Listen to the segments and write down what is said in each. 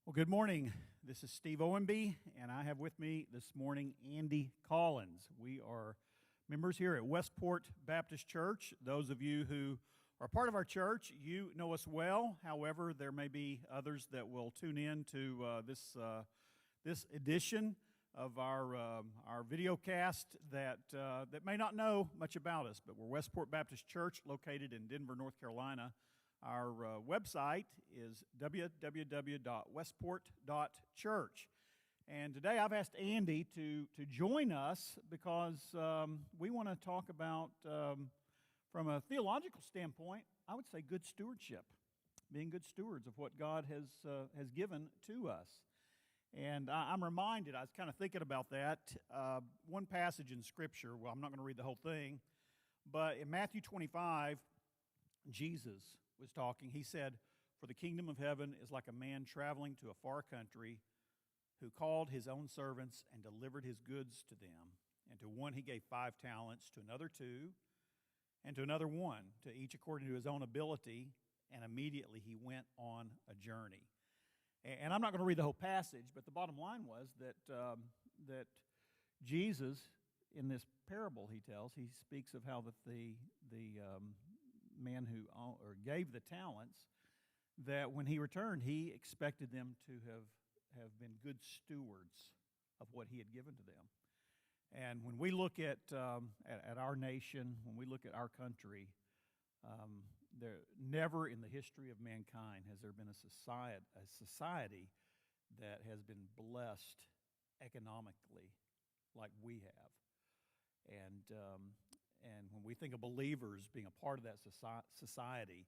Well, good morning. This is Steve Owenby, and I have with me this morning Andy Collins. We are members here at Westport Baptist Church. Those of you who are part of our church, you know us well. However, there may be others that will tune in to this edition of our video cast that may not know much about us. But we're Westport Baptist Church, located in Denver, North Carolina. Our website is www.westport.church. And today I've asked Andy to join us because we want to talk about, from a theological standpoint, I would say good stewardship, being good stewards of what God has given to us. And I'm reminded, I was kind of thinking about that, one passage in Scripture. Well, I'm not going to read the whole thing, but in Matthew 25, Jesus was talking. He said, "For the kingdom of heaven is like a man traveling to a far country who called his own servants and delivered his goods to them. And to one he gave 5 talents, to another 2, and to another 1, to each according to his own ability, and immediately he went on a journey." And I'm not going to read the whole passage, but the bottom line was that Jesus, in this parable he tells, he speaks of how that the man who gave the talents, that when he returned, he expected them to have been good stewards of what he had given to them. And when we look at our nation, when we look at our country, there never in the history of mankind has there been a society that has been blessed economically like we have. And when we think of believers being a part of that society,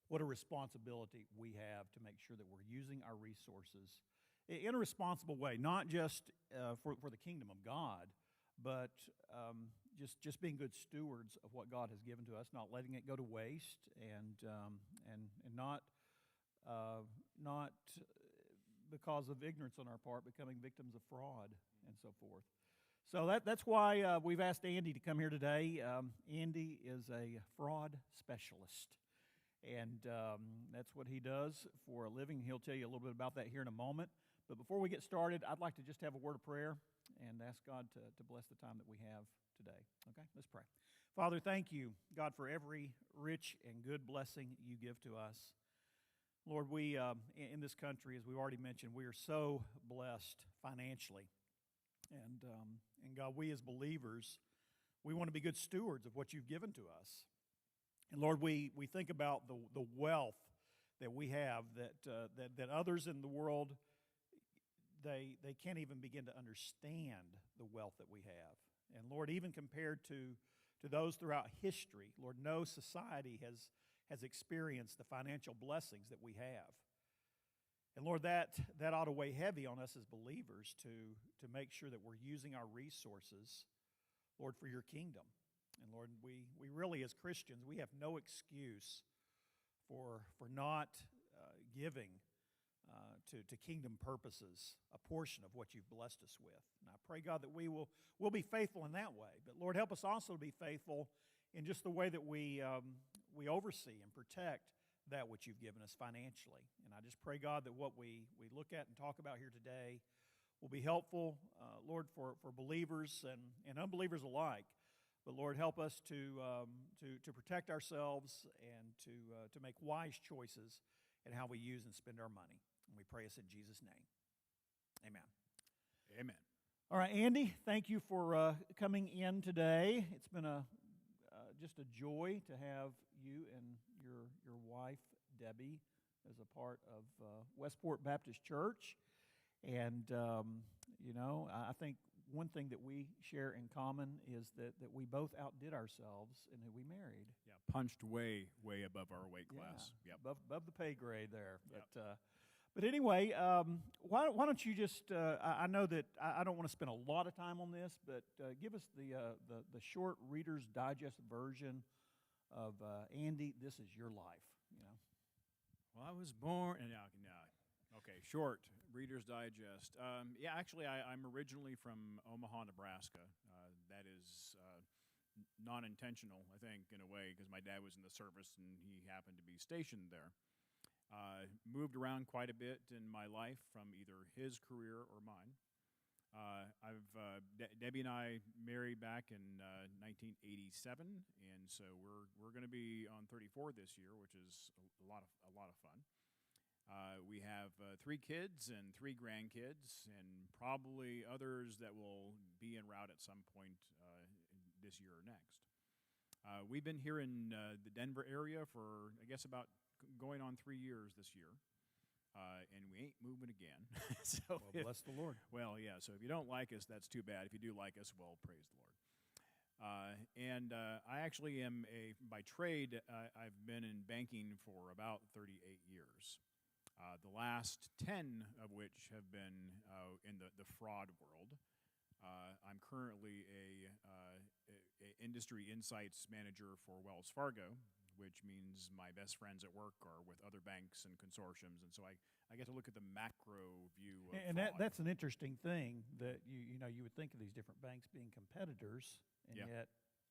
what a responsibility we have to make sure that we're using our resources in a responsible way, not just for the kingdom of God, but just being good stewards of what God has given to us, not letting it go to waste, and not because of ignorance on our part, becoming victims of fraud and so forth. So that's why we've asked Andy to come here today. Andy is a fraud specialist, and that's what he does for a living. He'll tell you a little bit about that here in a moment. But before we get started, I'd like to just have a word of prayer and ask God to bless the time that we have today. Okay, let's pray. Father, thank you, God, for every rich and good blessing you give to us. Lord, we, in this country, as we've already mentioned, we are so blessed financially. And God, we as believers, we want to be good stewards of what you've given to us. And Lord, we think about the wealth that we have that others in the world, they can't even begin to understand the wealth that we have. And Lord, even compared to those throughout history, Lord, no society has experienced the financial blessings that we have. And Lord, that ought to weigh heavy on us as believers to make sure that we're using our resources, Lord, for your kingdom. And Lord, we really, as Christians, we have no excuse for not giving to kingdom purposes a portion of what you've blessed us with. And I pray, God, that we'll be faithful in that way. But Lord, help us also to be faithful in just the way that we oversee and protect that which you've given us financially. And I just pray, God, that what we look at and talk about here today will be helpful, Lord, for believers and unbelievers alike. But Lord, help us to protect ourselves and to make wise choices in how we use and spend our money. And we pray this in Jesus' name. Amen. Amen. All right, Andy, thank you for coming in today. It's been just a joy to have you and your wife, Debbie, as a part of Westport Baptist Church. And, I think one thing that we share in common is that we both outdid ourselves in who we married. Yeah, punched way above our weight class. Yeah, yep. above the pay grade there. But anyway, why don't you just, I know that I don't want to spend a lot of time on this, but give us the short Reader's Digest version of Andy, this is your life, Well, I was born, and okay, short, Reader's Digest. Actually, I'm originally from Omaha, Nebraska. That is non-intentional, I think, in a way, because my dad was in the service and he happened to be stationed there. Moved around quite a bit in my life from either his career or mine. Debbie and I married back in 1987, and so we're going to be on 34 this year, which is a lot of fun. We have 3 kids and 3 grandkids, and probably others that will be en route at some point this year or next. We've been here in the Denver area for, I guess, about going on 3 years this year, and we ain't moving again. Well, bless the Lord. Well, yeah, so if you don't like us, that's too bad. If you do like us, well, praise the Lord. I actually am by trade, I've been in banking for about 38 years. The last 10 of which have been in the fraud world. I'm currently a industry insights manager for Wells Fargo, which means my best friends at work are with other banks and consortiums, and so I get to look at the macro view of And fraud. that's an interesting thing that you would think of these different banks being competitors, and Yeah. yet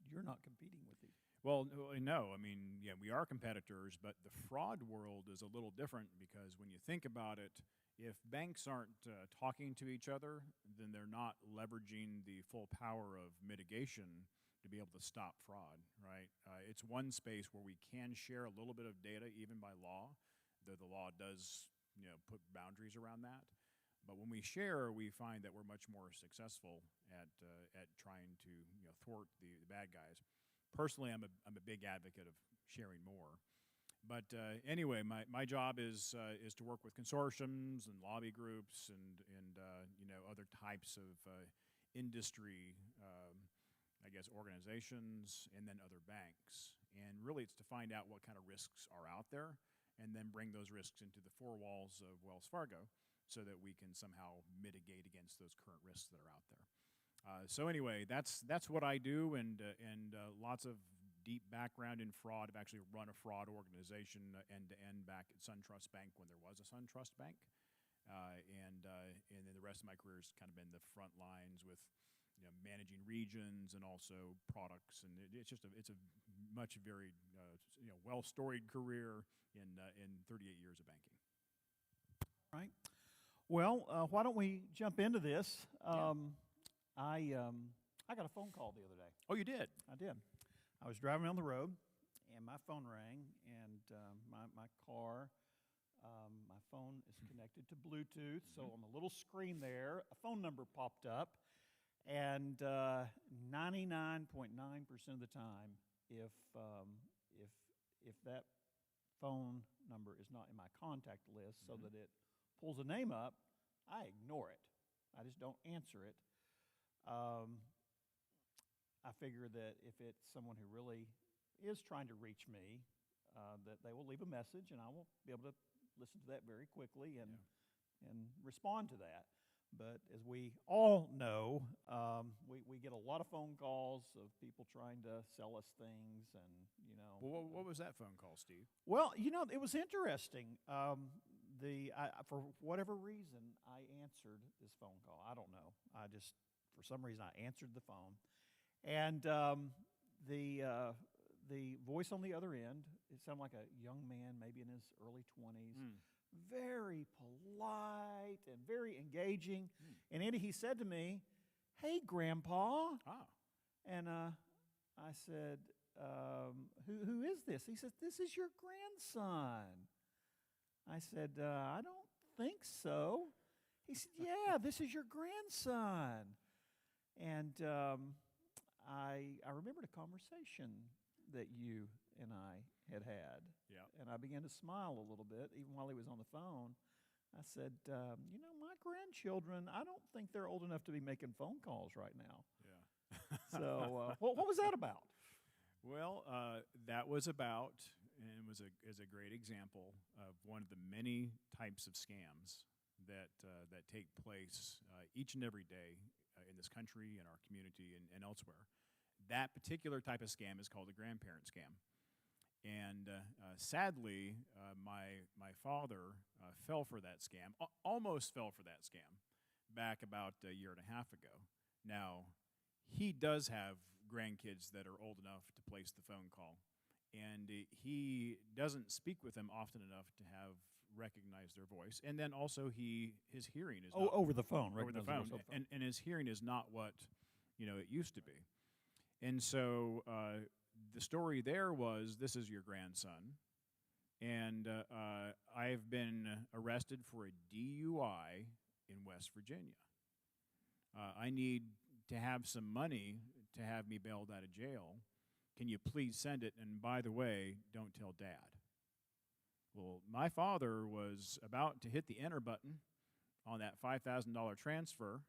you're not competing with these. Well, no, I mean, yeah, we are competitors, but the fraud world is a little different because when you think about it, if banks aren't talking to each other, then they're not leveraging the full power of mitigation to be able to stop fraud, right? It's one space where we can share a little bit of data even by law, though the law does, put boundaries around that. But when we share, we find that we're much more successful at trying to thwart the bad guys. Personally, I'm a big advocate of sharing more. But anyway, my job is to work with consortiums and lobby groups and other types of industry, I guess, organizations, and then other banks. And really, it's to find out what kind of risks are out there, and then bring those risks into the 4 walls of Wells Fargo, so that we can somehow mitigate against those current risks that are out there. So anyway, that's what I do, and lots of deep background in fraud. I've actually run a fraud organization end to end back at SunTrust Bank when there was a SunTrust Bank, and then the rest of my career has kind of been the front lines with managing regions and also products, and it's a much very well storied career in 38 years of banking. Right. Well, why don't we jump into this? I got a phone call the other day. Oh, you did? I did. I was driving down the road, and my phone rang, and my car, my phone is connected to Bluetooth, so on the little screen there, a phone number popped up, and 99.9% of the time, if that phone number is not in my contact list so that it pulls a name up, I ignore it. I just don't answer it. I figure that if it's someone who really is trying to reach me, that they will leave a message, and I will be able to listen to that very quickly and respond to that. But as we all know, we get a lot of phone calls of people trying to sell us things, and Well, what was that phone call, Steve? Well, it was interesting. For whatever reason, I answered this phone call. I don't know. For some reason, I answered the phone. And the voice on the other end, it sounded like a young man, maybe in his early 20s, very polite and very engaging. And Andy, he said to me, "Hey, Grandpa." And I said, who is this? He said, "This is your grandson." I said, "I don't think so." He said, "Yeah, this is your grandson." And I remembered a conversation that you and I had. Yeah. And I began to smile a little bit, even while he was on the phone. I said, my grandchildren, I don't think they're old enough to be making phone calls right now. Yeah. So what was that about? Well, that was about, and was a great example of one of the many types of scams that take place each and every day in this country, in our community, and elsewhere. That particular type of scam is called a grandparent scam. And sadly, my father fell for that scam, almost fell for that scam, back about a year and a half ago. Now, he does have grandkids that are old enough to place the phone call. and he doesn't speak with them often enough to have recognized their voice. And then also his hearing is not, over the phone, right? over the phone, and his hearing is not what it used to be. And so the story there was, this is your grandson, and I've been arrested for a DUI in West Virginia. I need to have some money to have me bailed out of jail. Can you please send it? And by the way, don't tell Dad. Well, my father was about to hit the enter button on that $5,000 transfer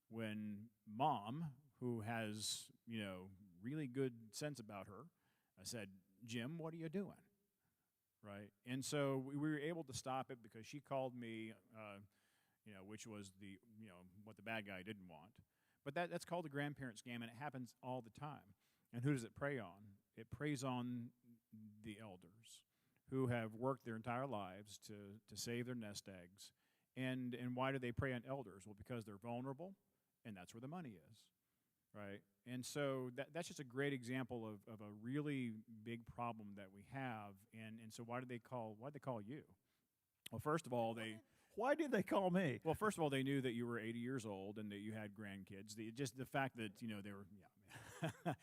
when Mom, who has, really good sense about her, said, "Jim, what are you doing?" Right? And so we were able to stop it because she called me, which was what the bad guy didn't want. But that's called the grandparent scam, and it happens all the time. And who does it prey on? It preys on the elders who have worked their entire lives to save their nest eggs. And why do they prey on elders? Well, because they're vulnerable, and that's where the money is, right? And so that's just a great example of a really big problem that we have. And so why'd they call you? Well, first of all, Why did they call me? Well, first of all, they knew that you were 80 years old and that you had grandkids. Just the fact that they were. Yeah.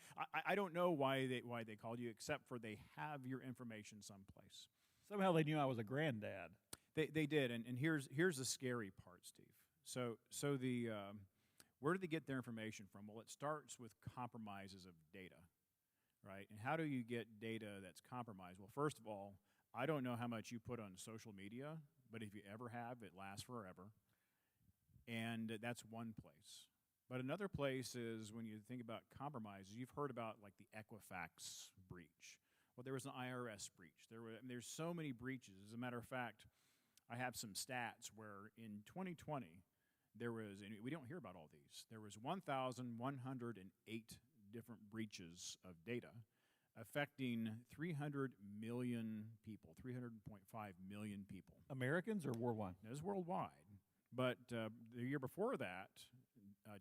I don't know why they called you, except for they have your information someplace. Somehow they knew I was a granddad. They did, and here's the scary part, Steve. So the where do they get their information from? Well, it starts with compromises of data, right? And how do you get data that's compromised? Well, first of all, I don't know how much you put on social media, but if you ever have, it lasts forever. And that's one place. But another place is when you think about compromises, you've heard about like the Equifax breach. Well, there was an Irs breach. There's so many breaches. As a matter of fact, I have some stats where in 2020, there was, and we don't hear about all these, there was 1,108 different breaches of data affecting 300 million people, 300.5 million people. Americans or worldwide? It was worldwide. But the year before that,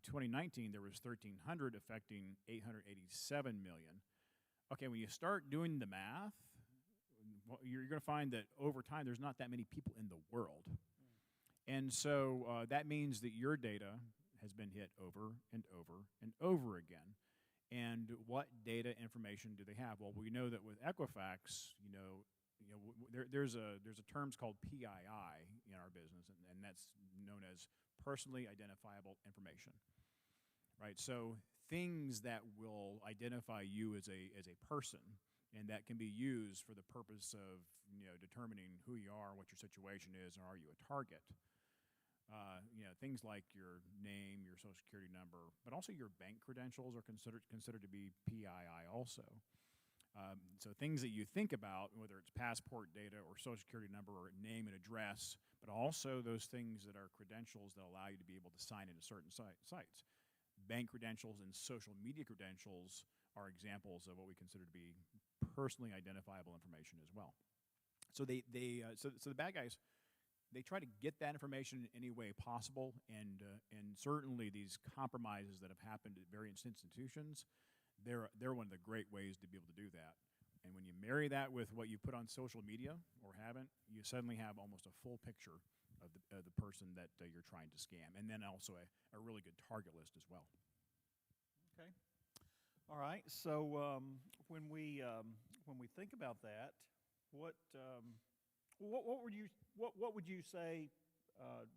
2019, there was 1,300 affecting 887 million. Okay, when you start doing the math, you're going to find that over time, there's not that many people in the world. And so that means that your data has been hit over and over and over again. And what data information do they have? Well, we know that with Equifax, there's a terms called PII in our business, and that's known as personally identifiable information, right? So things that will identify you as a person, and that can be used for the purpose of determining who you are, what your situation is, and are you a target? Things like your name, your social security number, but also your bank credentials are considered to be PII also. So things that you think about, whether it's passport data or social security number or name and address, but also those things that are credentials that allow you to be able to sign into certain sites. Bank credentials and social media credentials are examples of what we consider to be personally identifiable information as well. So so the bad guys, they try to get that information in any way possible, and certainly these compromises that have happened at various institutions, they're one of the great ways to be able to do that. And when you marry that with what you put on social media or haven't, you suddenly have almost a full picture of the person that you're trying to scam, and then also a really good target list as well. Okay. All right. So when we think about that, what would you say?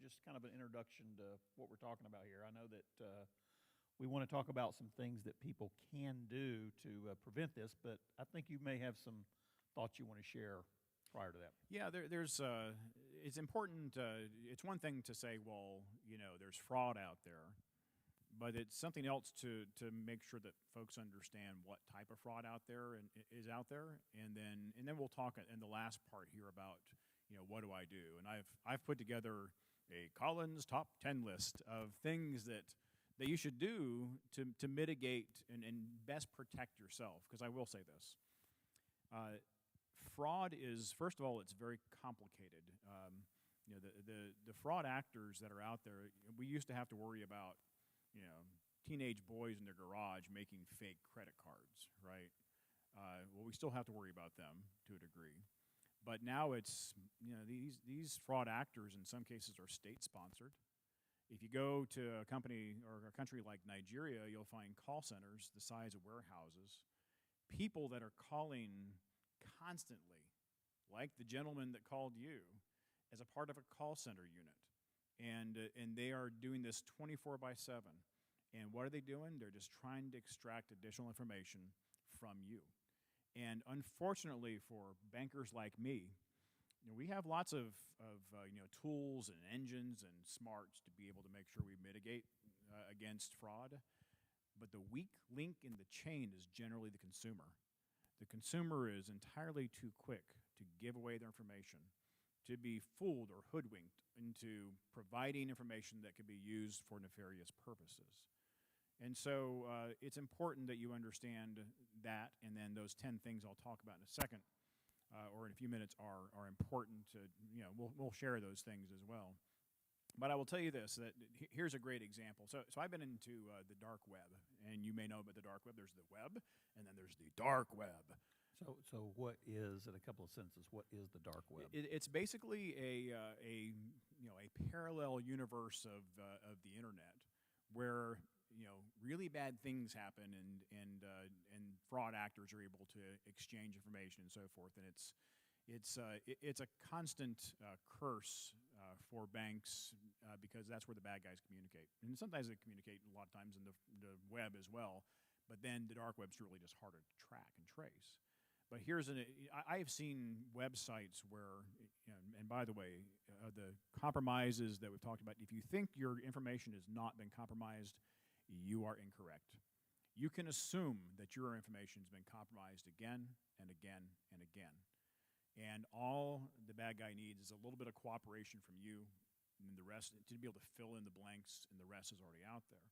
Just kind of an introduction to what we're talking about here. I know that we want to talk about some things that people can do to prevent this, but I think you may have some thoughts you want to share prior to that. Yeah, there's. It's important. It's one thing to say, well, there's fraud out there, but it's something else to make sure that folks understand what type of fraud is out there, and then we'll talk in the last part here about what do I do, and I've put together a Collins top 10 list of things that you should do to mitigate and best protect yourself. Because I will say this. Fraud is, first of all, it's very complicated. The fraud actors that are out there, we used to have to worry about, teenage boys in their garage making fake credit cards, right? Well, we still have to worry about them to a degree. But now it's, these fraud actors in some cases are state-sponsored. If you go to a company or a country like Nigeria, you'll find call centers the size of warehouses, people that are calling constantly, like the gentleman that called you, as a part of a call center unit. And they are doing this 24/7. And what are they doing? They're just trying to extract additional information from you. And unfortunately for bankers like me, we have lots of tools and engines and smarts to be able to make sure we mitigate against fraud. But the weak link in the chain is generally the consumer. The consumer is entirely too quick to give away their information, to be fooled or hoodwinked into providing information that could be used for nefarious purposes. And so it's important that you understand that, and then those 10 things I'll talk about in a second, or in a few minutes, are important to, we'll share those things as well. But I will tell you this, that here's a great example. So I've been into the dark web, and you may know about the dark web. There's the web, and then there's the dark web. So what is, in a couple of sentences, what is the dark web? It's basically a parallel universe of the internet, where really bad things happen, and fraud actors are able to exchange information and so forth. And it's a constant curse for banks because that's where the bad guys communicate. And sometimes they communicate a lot of times in the web as well. But then the dark web's really just harder to track and trace. But I've seen websites where, and by the way, the compromises that we've talked about, if you think your information has not been compromised, you are incorrect. You can assume that your information has been compromised again and again and again. And all the bad guy needs is a little bit of cooperation from you, and the rest, to be able to fill in the blanks, and the rest is already out there.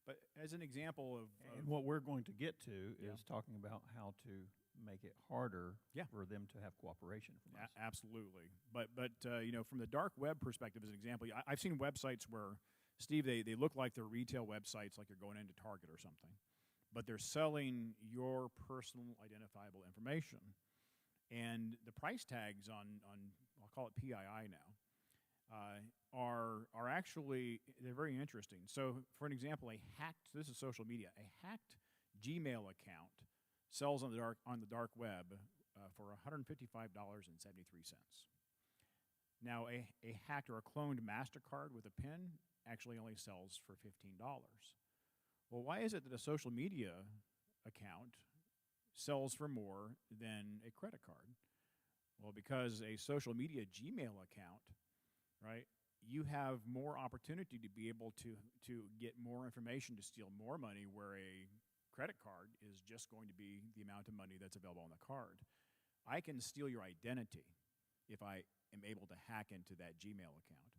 But as an example of and what we're going to get to is talking about how to make it harder for them to have cooperation from us. Absolutely. But from the dark web perspective, as an example, I've seen websites where, Steve, they look like they're retail websites, like you're going into Target or something, but they're selling your personal identifiable information. And the price tags on I'll call it PII now, are actually, they're very interesting. So for an example, this is social media, a hacked Gmail account sells on the dark web for $155.73. Now a hacked or a cloned MasterCard with a PIN actually only sells for $15. Well, why is it that a social media account sells for more than a credit card? Well, because a social media Gmail account, right, you have more opportunity to be able to get more information to steal more money, where a credit card is just going to be the amount of money that's available on the card. I can steal your identity if I am able to hack into that Gmail account.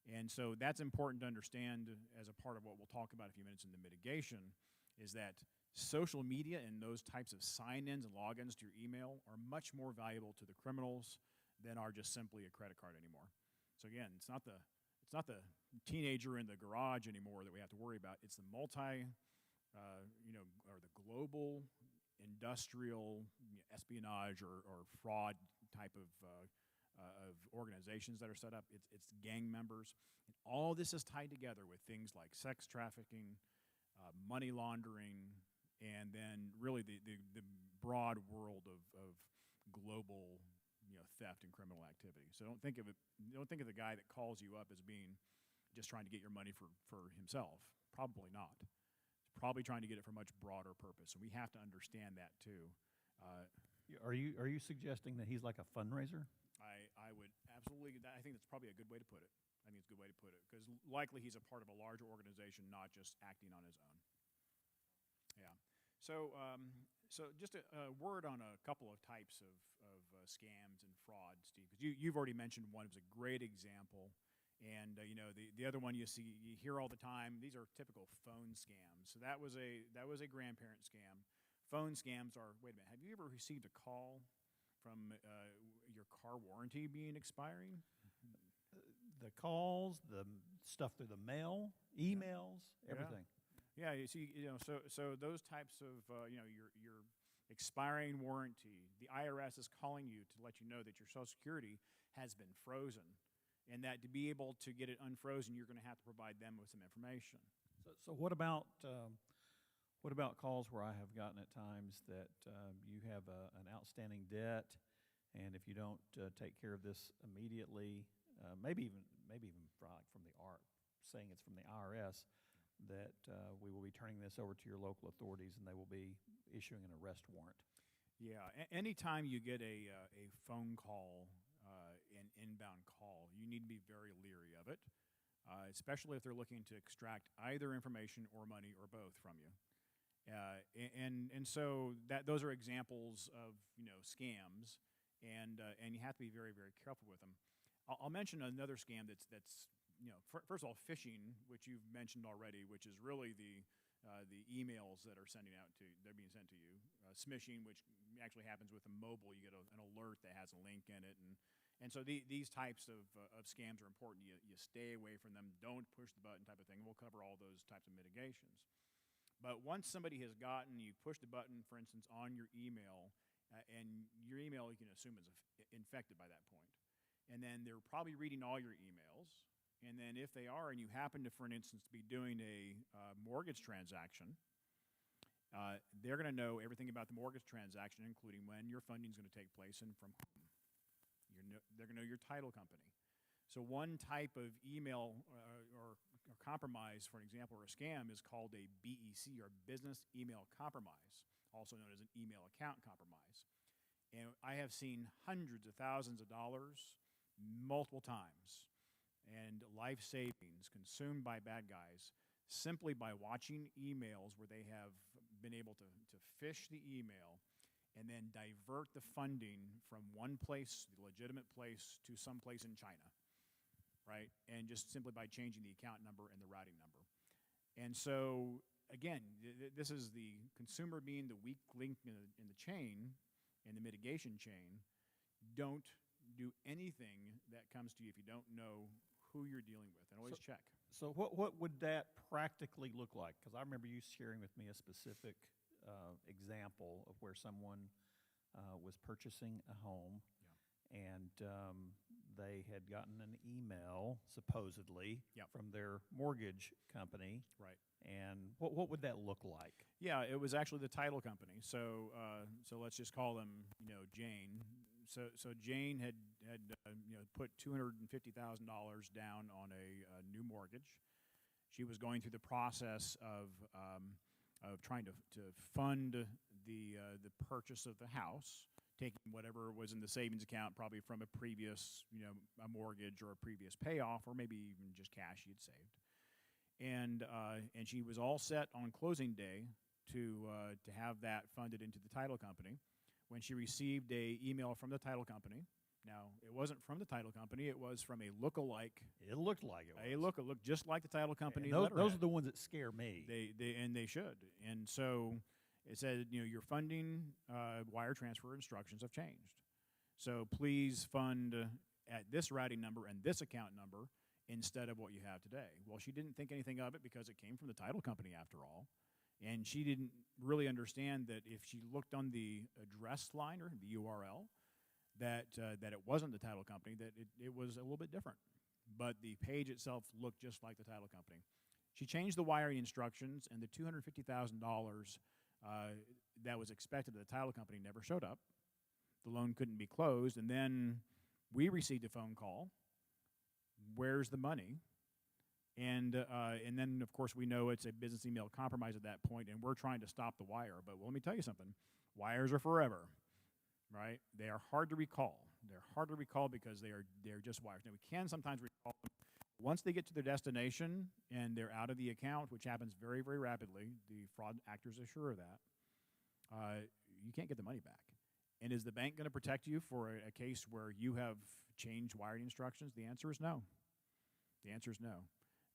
And so that's important to understand as a part of what we'll talk about in a few minutes in the mitigation, is that social media and those types of sign-ins and logins to your email are much more valuable to the criminals than are just simply a credit card anymore. So again, it's not the teenager in the garage anymore that we have to worry about. It's the or the global industrial espionage or fraud type of organizations that are set up. It's gang members. And all this is tied together with things like sex trafficking, money laundering, and then really the broad world of global theft and criminal activity. So don't think of the guy that calls you up as being just trying to get your money for himself. Probably not. He's probably trying to get it for a much broader purpose, and we have to understand that too. Are you suggesting that he's like a fundraiser? I would absolutely. I think that's probably a good way to put it. I think it's a good way to put it, because likely he's a part of a larger organization, not just acting on his own. Yeah. So just a word on a couple of types of scams and fraud, Steve, because you've already mentioned one. It was a great example, and the other one you hear all the time. These are typical phone scams. So that was a grandparent scam. Phone scams are. Wait a minute. Have you ever received a call from your car warranty being expiring? The calls, the stuff through the mail, emails, everything. Yeah, you see, so those types of, expiring warranty. The IRS is calling you to let you know that your Social Security has been frozen, and that to be able to get it unfrozen, you're going to have to provide them with some information. So what about calls where I have gotten at times that you have an outstanding debt, and if you don't take care of this immediately, maybe even from the saying it's from the IRS, that we will be turning this over to your local authorities and they will be issuing an arrest warrant. Yeah, anytime you get a phone call, an inbound call, you need to be very leery of it, especially if they're looking to extract either information or money or both from you. And so those are examples of scams, and you have to be very, very careful with them. I'll mention another scam that's first of all, phishing, which you've mentioned already, which is really the emails that are they're being sent to you. Smishing, which actually happens with a mobile, you get an alert that has a link in it, and so these types of scams are important. You stay away from them. Don't push the button type of thing. We'll cover all those types of mitigations. But once somebody has you push the button, for instance, on your email, and your email you can assume is infected by that point. And then they're probably reading all your emails. And then if they are, and you happen to, for instance, be doing a mortgage transaction, they're going to know everything about the mortgage transaction, including when your funding is going to take place and from whom. They're going to know your title company. So one type of email or compromise, for example, or a scam is called a BEC, or Business Email Compromise, also known as an email account compromise. And I have seen hundreds of thousands of dollars multiple times and life savings consumed by bad guys simply by watching emails where they have been able to phish the email and then divert the funding from one place, the legitimate place, to some place in China, right? And just simply by changing the account number and the routing number. And so, again, this is the consumer being the weak link in the chain, in the mitigation chain. Don't do anything that comes to you if you don't know who you're dealing with, and always check. So what would that practically look like? Because I remember you sharing with me a specific example of where someone was purchasing a home, and they had gotten an email, supposedly, from their mortgage company. Right. And what would that look like? Yeah, it was actually the title company. So let's just call them, Jane. So Jane had put $250,000 down on a new mortgage. She was going through the process of trying to fund the purchase of the house, taking whatever was in the savings account, probably from a previous a mortgage or a previous payoff, or maybe even just cash she had saved. And she was all set on closing day to have that funded into the title company, when she received an email from the title company. Now, it wasn't from the title company. It was from a look-alike. It looked like it was. It looked just like the title company. Those are the ones that scare me. They should. And so it said, your funding wire transfer instructions have changed. So please fund at this routing number and this account number instead of what you have today. Well, she didn't think anything of it because it came from the title company after all. And she didn't really understand that if she looked on the address line or the URL, that it wasn't the title company, that it was a little bit different. But the page itself looked just like the title company. She changed the wiring instructions, and the $250,000 that was expected of the title company never showed up. The loan couldn't be closed, and then we received a phone call. Where's the money? And then, of course, we know it's a business email compromise at that point, and we're trying to stop the wire. But let me tell you something. Wires are forever, right? They are hard to recall. They're hard to recall because they're just wires. Now, we can sometimes recall them. Once they get to their destination and they're out of the account, which happens very, very rapidly, the fraud actors are sure of that, you can't get the money back. And is the bank going to protect you for a case where you have changed wiring instructions? The answer is no. The answer is no.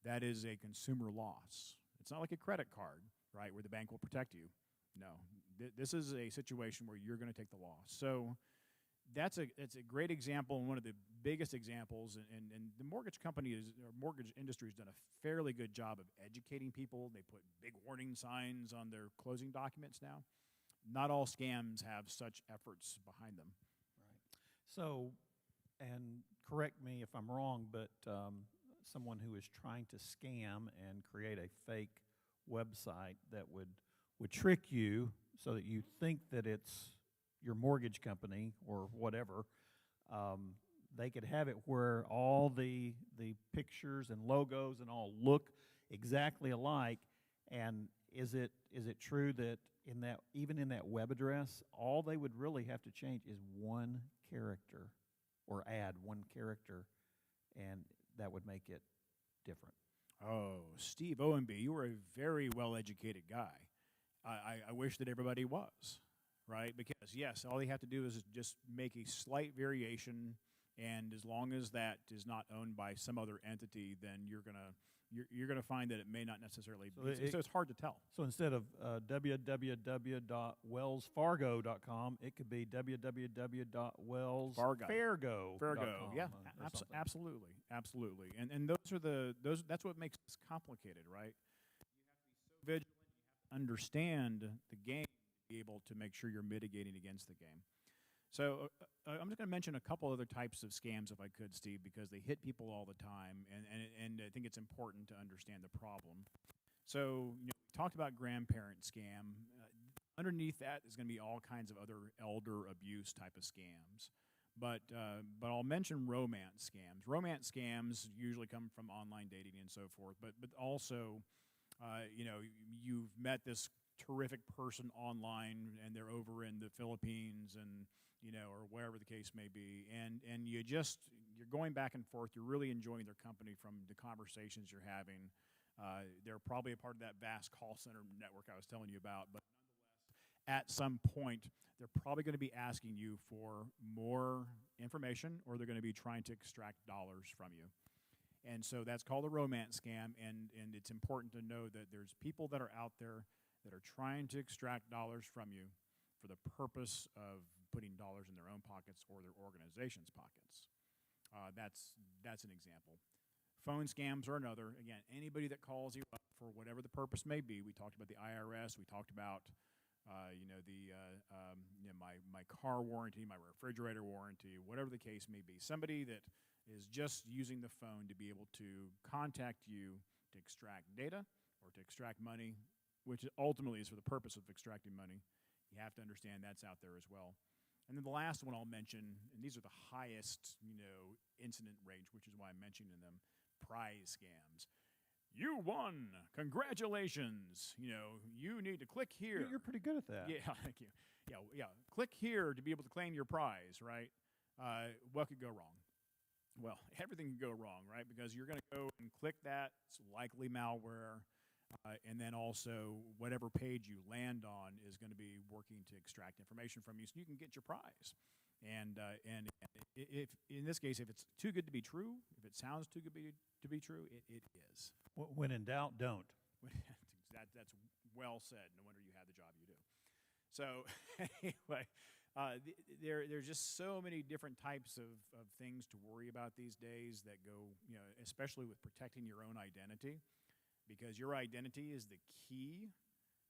That is a consumer loss. It's not like a credit card, right, where the bank will protect you. No. This is a situation where you're going to take the loss. So it's a great example, and one of the biggest examples, and the mortgage company or mortgage industry has done a fairly good job of educating people. They put big warning signs on their closing documents now. not all scams have such efforts behind them. So, and correct me if I'm wrong, but someone who is trying to scam and create a fake website that would trick you so that you think that it's your mortgage company or whatever, they could have it where all the pictures and logos and all look exactly alike. And is it true that even in that web address, all they would really have to change is one character or add one character, and that would make it different? Oh, Steve Owenby, you were a very well-educated guy. I wish that everybody was, right? Because, yes, all you have to do is just make a slight variation, and as long as that is not owned by some other entity, then you're gonna find that it may not necessarily be. So it's hard to tell. So instead of www.wellsfargo.com, it could be www.wellsfargo.com. Fargo, yeah, absolutely, absolutely. And that's what makes this complicated, right? You have to be so vigilant. You have to understand the game to be able to make sure you're mitigating against the game. So I'm just going to mention a couple other types of scams, if I could, Steve, because they hit people all the time, and I think it's important to understand the problem. So, we talked about grandparent scam. Underneath that is going to be all kinds of other elder abuse type of scams. But I'll mention romance scams. Romance scams usually come from online dating and so forth, but also, you've met this terrific person online, and they're over in the Philippines and or wherever the case may be, and you're going back and forth. You're really enjoying their company from the conversations you're having. They're probably a part of that vast call center network I was telling you about, but nonetheless, at some point, they're probably going to be asking you for more information, or they're going to be trying to extract dollars from you. And so that's called a romance scam, and it's important to know that there's people that are out there that are trying to extract dollars from you for the purpose of putting dollars in their own pockets or their organization's pockets. That's an example. Phone scams are another. Again, anybody that calls you up for whatever the purpose may be. We talked about the IRS. We talked about my car warranty, my refrigerator warranty, whatever the case may be. Somebody that is just using the phone to be able to contact you to extract data or to extract money, which ultimately is for the purpose of extracting money. You have to understand that's out there as well. And then the last one I'll mention, and these are the highest, incident rates, which is why I'm mentioning them, prize scams. You won! Congratulations! You need to click here. You're pretty good at that. Yeah, thank you. Yeah. Click here to be able to claim your prize, right? What could go wrong? Well, everything can go wrong, right? Because you're going to go and click that. It's likely malware. And then also, whatever page you land on is going to be working to extract information from you so you can get your prize. And if in this case, if it's too good to be true, if it sounds too good to be true, it is. When in doubt, don't. That's well said. No wonder you have the job you do. So anyway, there's just so many different types of things to worry about these days that go, especially with protecting your own identity. Because your identity is the key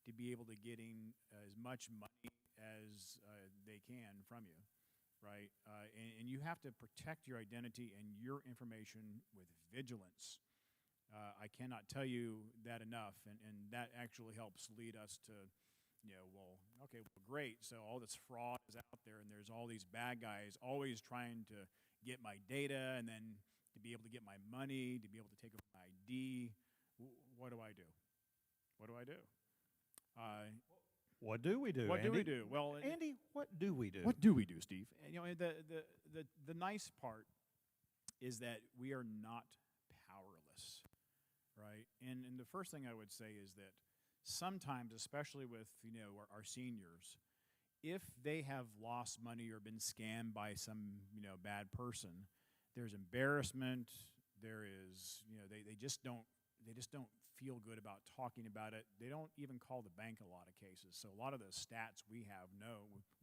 to be able to getting as much money as they can from you, right? And you have to protect your identity and your information with vigilance. I cannot tell you that enough, and that actually helps lead us to, great. So all this fraud is out there, and there's all these bad guys always trying to get my data, and then to be able to get my money, to be able to take over my ID. What do I do? What do I do? What do we do? What Andy? do we do? Well, Andy, what do we do? What do we do, Steve? The nice part is that we are not powerless, right? And the first thing I would say is that sometimes, especially with our seniors, if they have lost money or been scammed by some bad person, there's embarrassment. There is they just don't feel good about talking about it. They don't even call the bank a lot of cases. So a lot of the stats we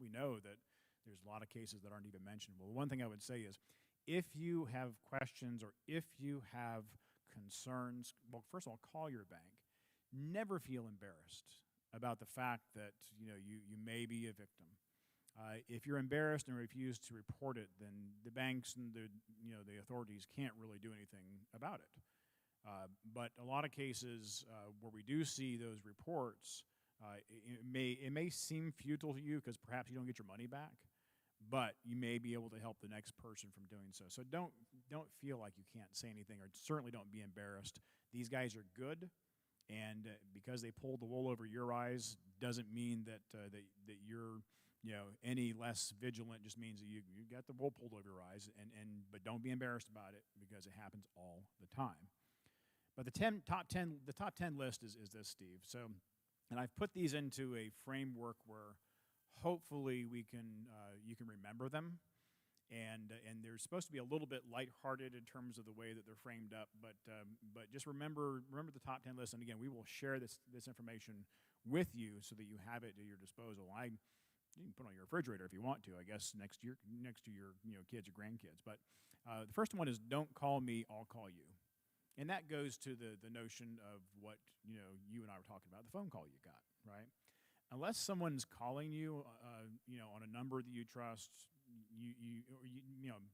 know that there's a lot of cases that aren't even mentioned. Well, one thing I would say is if you have questions or if you have concerns, well, first of all, call your bank. Never feel embarrassed. about the fact that you may be a victim. If you're embarrassed and refuse to report it, then the banks and the authorities can't really do anything about it. But a lot of cases where we do see those reports, it may seem futile to you because perhaps you don't get your money back, but you may be able to help the next person from doing so. So don't feel like you can't say anything, or certainly don't be embarrassed. These guys are good, and because they pulled the wool over your eyes doesn't mean that that you're any less vigilant. Just means that you got the wool pulled over your eyes, but don't be embarrassed about it because it happens all the time. But the top 10 list is this, Steve. So, and I've put these into a framework where hopefully you can remember them, and they're supposed to be a little bit lighthearted in terms of the way that they're framed up. But just remember the top 10 list, and again, we will share this information with you so that you have it at your disposal. You can put it on your refrigerator if you want to, I guess, next to your kids or grandkids. But the first one is don't call me, I'll call you. And that goes to the notion of what you and I were talking about, the phone call you got, right? Unless someone's calling you, on a number that you trust,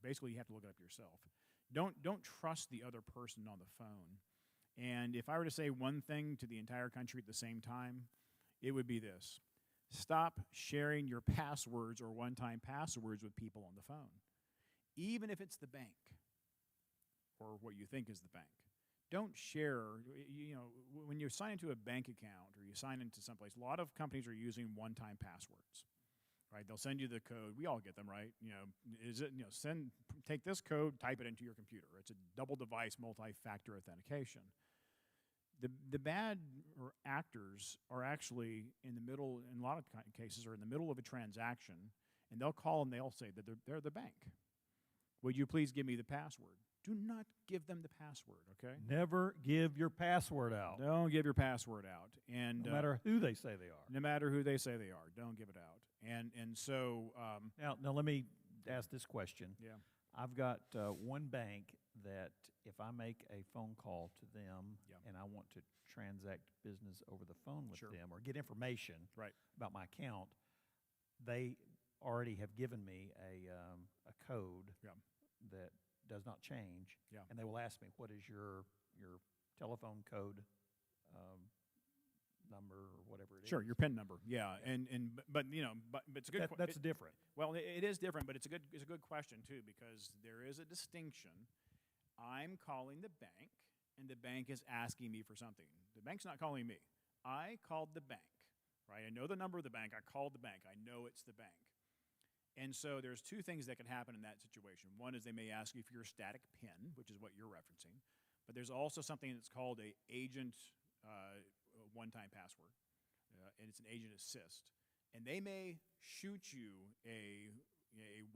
basically you have to look it up yourself. Don't trust the other person on the phone. And if I were to say one thing to the entire country at the same time, it would be this: stop sharing your passwords or one-time passwords with people on the phone, even if it's the bank or what you think is the bank. Don't share, when you sign into a bank account or you sign into someplace, a lot of companies are using one-time passwords, right? They'll send you the code. We all get them, right? Take this code, type it into your computer. It's a double device, multi-factor authentication. The bad actors are actually in the middle, in a lot of cases, are in the middle of a transaction, and they'll call and they'll say that they're the bank. Would you please give me the password? Do not give them the password, okay? Never give your password out. Don't give your password out. And no matter who they say they are. No matter who they say they are, don't give it out. And so now let me ask this question. Yeah. I've got one bank that if I make a phone call to them and I want to transact business over the phone with them or get information about my account, they already have given me a code that does not change, and they will ask me, what is your telephone code number or whatever it is. Sure, your PIN number. Yeah, but it's a good. That's different. Well, it is different, but it's a good question too, because there is a distinction. I'm calling the bank, and the bank is asking me for something. The bank's not calling me. I called the bank, right? I know the number of the bank. I called the bank. I know it's the bank. And so there's two things that can happen in that situation. One is they may ask you for your static PIN, which is what you're referencing. But there's also something that's called a agent one-time password, and it's an agent assist. And they may shoot you a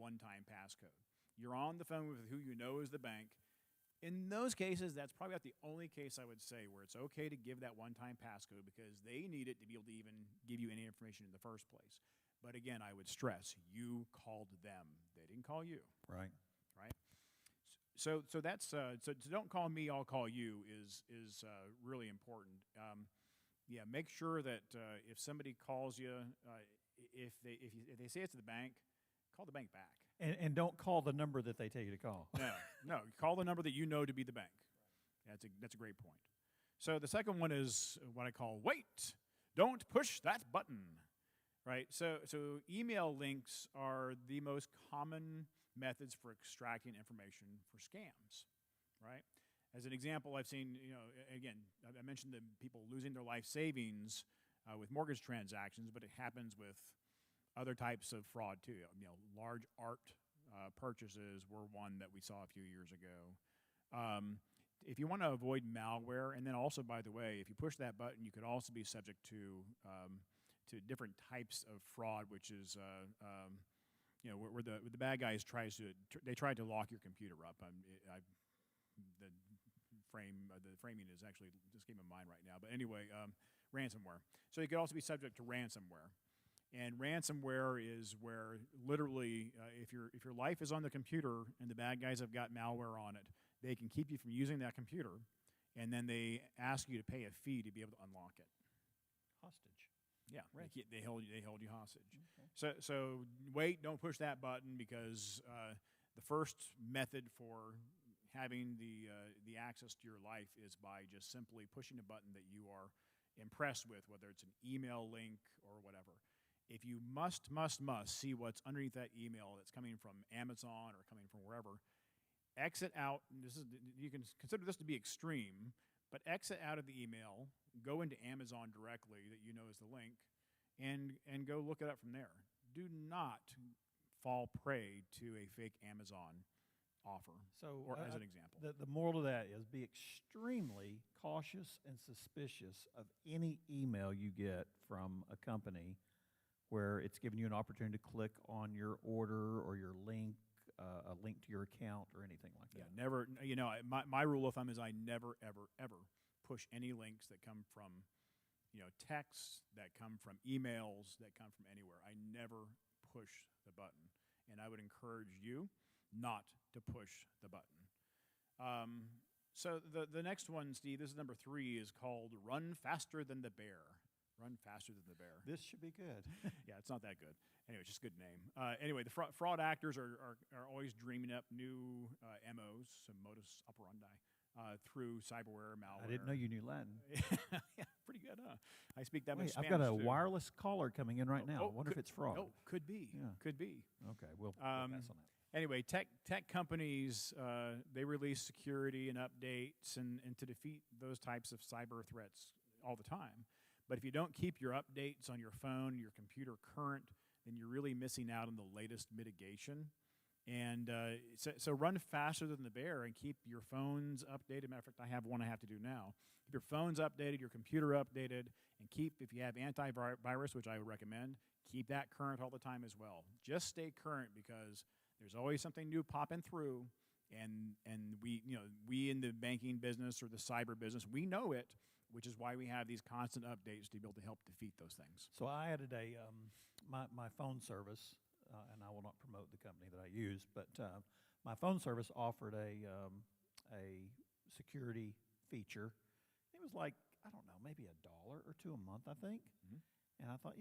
one-time passcode. You're on the phone with who you know is the bank. In those cases, that's probably about the only case I would say where it's okay to give that one-time passcode because they need it to be able to even give you any information in the first place. But again, I would stress, you called them. They didn't call you. Right. Right? So that's so don't call me, I'll call you is really important. Make sure that if somebody calls you, if they say it's the bank, call the bank back. And don't call the number that they tell you to call. No, call the number that you know to be the bank. That's a great point. So the second one is what I call wait, don't push that button. Right, so email links are the most common methods for extracting information for scams, right? As an example, I've seen, again, I mentioned the people losing their life savings with mortgage transactions, but it happens with other types of fraud too. Large art purchases were one that we saw a few years ago. If you want to avoid malware, and then also, by the way, if you push that button, you could also be subject to different types of fraud, which is where the bad guys tried to lock your computer up. The framing is actually just came in mind right now. But anyway, ransomware. So you could also be subject to ransomware. And ransomware is where literally, if your life is on the computer and the bad guys have got malware on it, they can keep you from using that computer, and then they ask you to pay a fee to be able to unlock it. Hostage. Yeah, Right. they held you hostage. Okay. So wait, don't push that button, because the first method for having the access to your life is by just simply pushing a button that you are impressed with, whether it's an email link or whatever. If you must see what's underneath that email that's coming from Amazon or coming from wherever, exit out. You can consider this to be extreme, but exit out of the email, go into Amazon directly that you know is the link, and go look it up from there. Do not fall prey to a fake Amazon offer, So, or as an example. the moral of that is be extremely cautious and suspicious of any email you get from a company where it's giving you an opportunity to click on your order or your link, a link to your account or anything like Yeah, that. never. My rule of thumb is I never, ever push any links that come from, texts, that come from emails, that come from anywhere. I never push the button, and I would encourage you not to push the button. So the next one, Steve, this is number 3, is called "Run Faster Than the Bear." Run faster than the bear. This should be good. Yeah, it's not that good. Anyway, it's just a good name. Anyway, the fraud actors are always dreaming up new MOs, so modus operandi, through cyberware, malware. I didn't know you knew Latin. Yeah, pretty good, huh? I speak that Wait, much I've Spanish, got a too. wireless caller coming in right now. Oh, I wonder if it's fraud. Oh, could be. Yeah. Could be. Okay, we'll pass on that. Anyway, tech companies, they release security and updates and to defeat those types of cyber threats all the time. But if you don't keep your updates on your phone, your computer current, then you're really missing out on the latest mitigation. And so run faster than the bear and keep your phones updated. Matter of fact, I have one I have to do now. Keep your phones updated, your computer updated, and if you have antivirus, which I would recommend, keep that current all the time as well. Just stay current, because there's always something new popping through, and we in the banking business or the cyber business, we know it, which is why we have these constant updates to be able to help defeat those things. So I added my phone service, and I will not promote the company that I use, but my phone service offered a security feature. It was like, I don't know, maybe $1 or $2 a month, I think. Mhm. And I thought,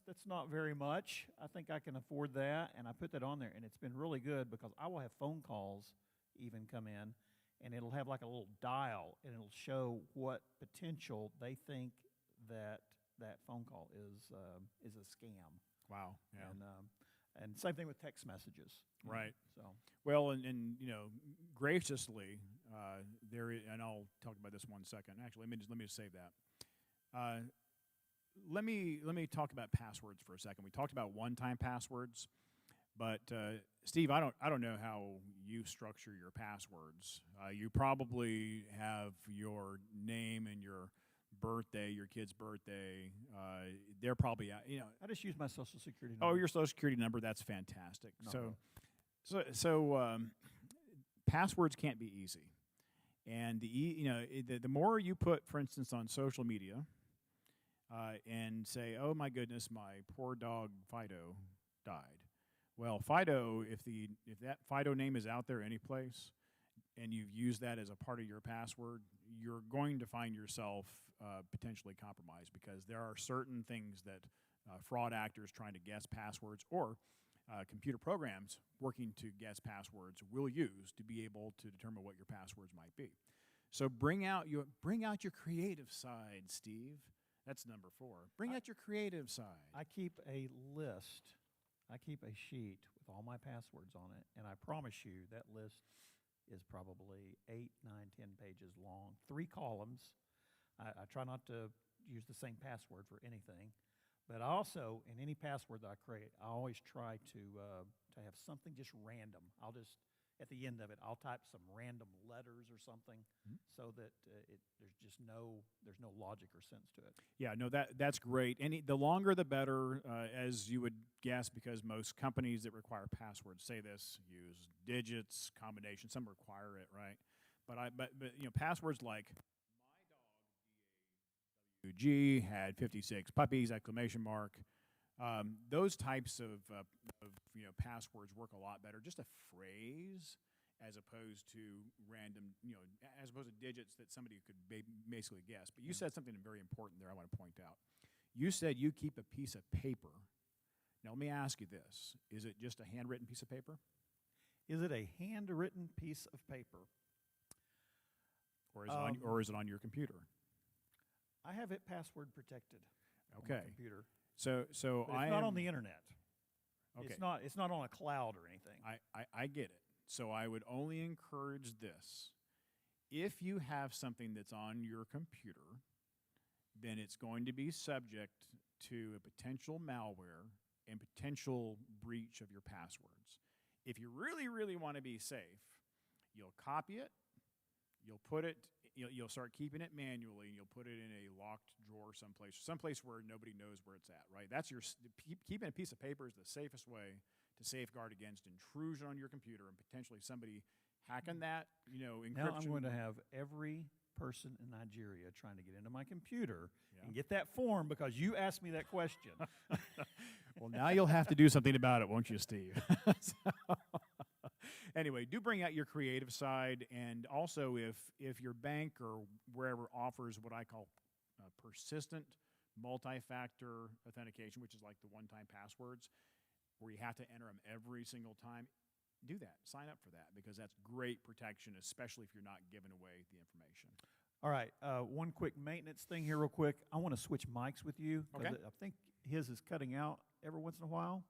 that's not very much. I think I can afford that, and I put that on there, and it's been really good, because I will have phone calls even come in, and it'll have like a little dial, and it'll show what potential they think that phone call is a scam. Wow. Yeah. And same thing with text messages. Right. So Well, and graciously, and I'll talk about this one second. Actually, let me just save that. Let me talk about passwords for a second. We talked about one-time passwords, but Steve, I don't know how you structure your passwords. You probably have your name and your birthday, your kid's birthday. They're probably I just use my Social Security Oh, number. your Social Security number. That's fantastic. No. So passwords can't be easy, and the more you put, for instance, on social media, and say, "Oh my goodness, my poor dog Fido died." Well, Fido, if that Fido name is out there any place, and you've used that as a part of your password, you're going to find yourself potentially compromised, because there are certain things that fraud actors trying to guess passwords, or computer programs working to guess passwords, will use to be able to determine what your passwords might be. So bring out your creative side, Steve. That's number 4. Bring out your creative side. I keep a list. I keep a sheet with all my passwords on it, and I promise you that list is probably 8, 9, 10 pages long, 3 columns. I try not to use the same password for anything, but also in any password that I create, I always try to have something just random. I'll just, at the end of it, I'll type some random letters or something, so that there's no logic or sense to it. Yeah, no, that's great. The longer the better, as you would guess, because most companies that require passwords say this, use digits, combinations. Some require it, right? But passwords like my dog DAWG had 56 puppies! ! Those types of passwords work a lot better. Just a phrase, as opposed to random, as opposed to digits that somebody could basically guess. But you said something very important there I want to point out. You said you keep a piece of paper. Now, let me ask you this. Is it just a handwritten piece of paper? Is it a handwritten piece of paper? Or is it on your computer? I have it password protected on Okay. my computer. So But it's not on the internet. Okay. It's not on a cloud or anything. I get it. So I would only encourage this. If you have something that's on your computer, then it's going to be subject to a potential malware and potential breach of your passwords. If you really, really want to be safe, you'll copy it, you'll start keeping it manually, and you'll put it in a locked drawer someplace where nobody knows where it's at, right? That's keeping a piece of paper is the safest way to safeguard against intrusion on your computer and potentially somebody hacking that, encryption. Now I'm going to have every person in Nigeria trying to get into my computer and get that form because you asked me that question. Well, now you'll have to do something about it, won't you, Steve? Anyway, do bring out your creative side, and also if your bank or wherever offers what I call persistent multi-factor authentication, which is like the one-time passwords, where you have to enter them every single time, do that. Sign up for that because that's great protection, especially if you're not giving away the information. All right, one quick maintenance thing here real quick. I want to switch mics with you. Okay. I think his is cutting out every once in a while.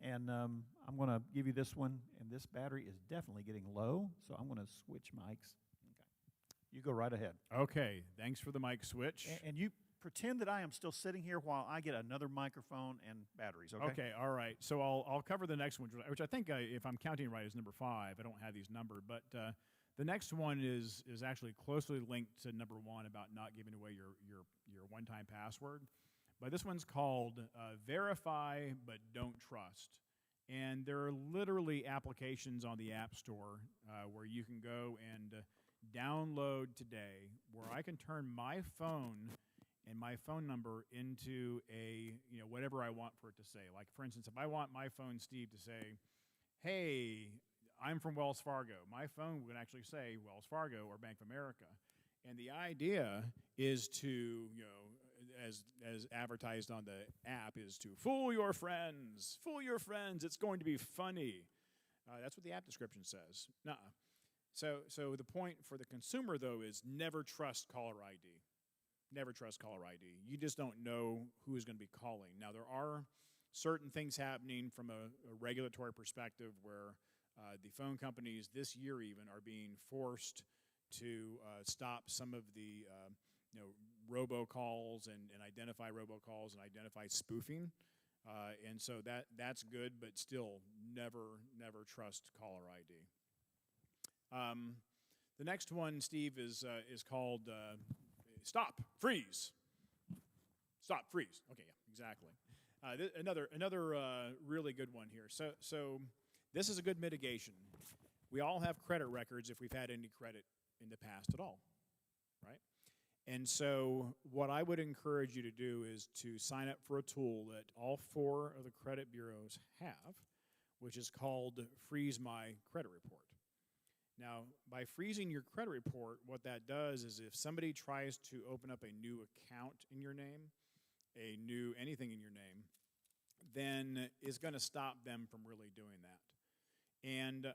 And I'm going to give you this one, and this battery is definitely getting low, so I'm going to switch mics. Okay. You go right ahead. Okay, thanks for the mic switch. And you pretend that I am still sitting here while I get another microphone and batteries, okay? Okay, all right. So I'll cover the next one, which I think, if I'm counting right, is number 5. I don't have these numbered, but the next one is actually closely linked to number 1 about not giving away your one-time password. But this one's called Verify But Don't Trust. And there are literally applications on the App Store where you can go and download today where I can turn my phone and my phone number into whatever I want for it to say. Like, for instance, if I want my phone, Steve, to say, hey, I'm from Wells Fargo, my phone would actually say Wells Fargo or Bank of America. And the idea is to, as advertised on the app, is to fool your friends, it's going to be funny. That's what the app description says. Nuh-uh. So the point for the consumer, though, is never trust caller ID. Never trust caller ID. You just don't know who is going to be calling. Now, there are certain things happening from a regulatory perspective where the phone companies this year even are being forced to stop some of the robocalls and identify robocalls and identify spoofing. And so that's good, but still never trust caller ID. The next one, Steve, is called Stop, Freeze. Stop, freeze. Okay, yeah, exactly. Another really good one here. So this is a good mitigation. We all have credit records if we've had any credit in the past at all, right? And so what I would encourage you to do is to sign up for a tool that all 4 of the credit bureaus have, which is called Freeze My Credit Report. Now, by freezing your credit report, what that does is if somebody tries to open up a new account in your name, anything in your name, then it's going to stop them from really doing that. And,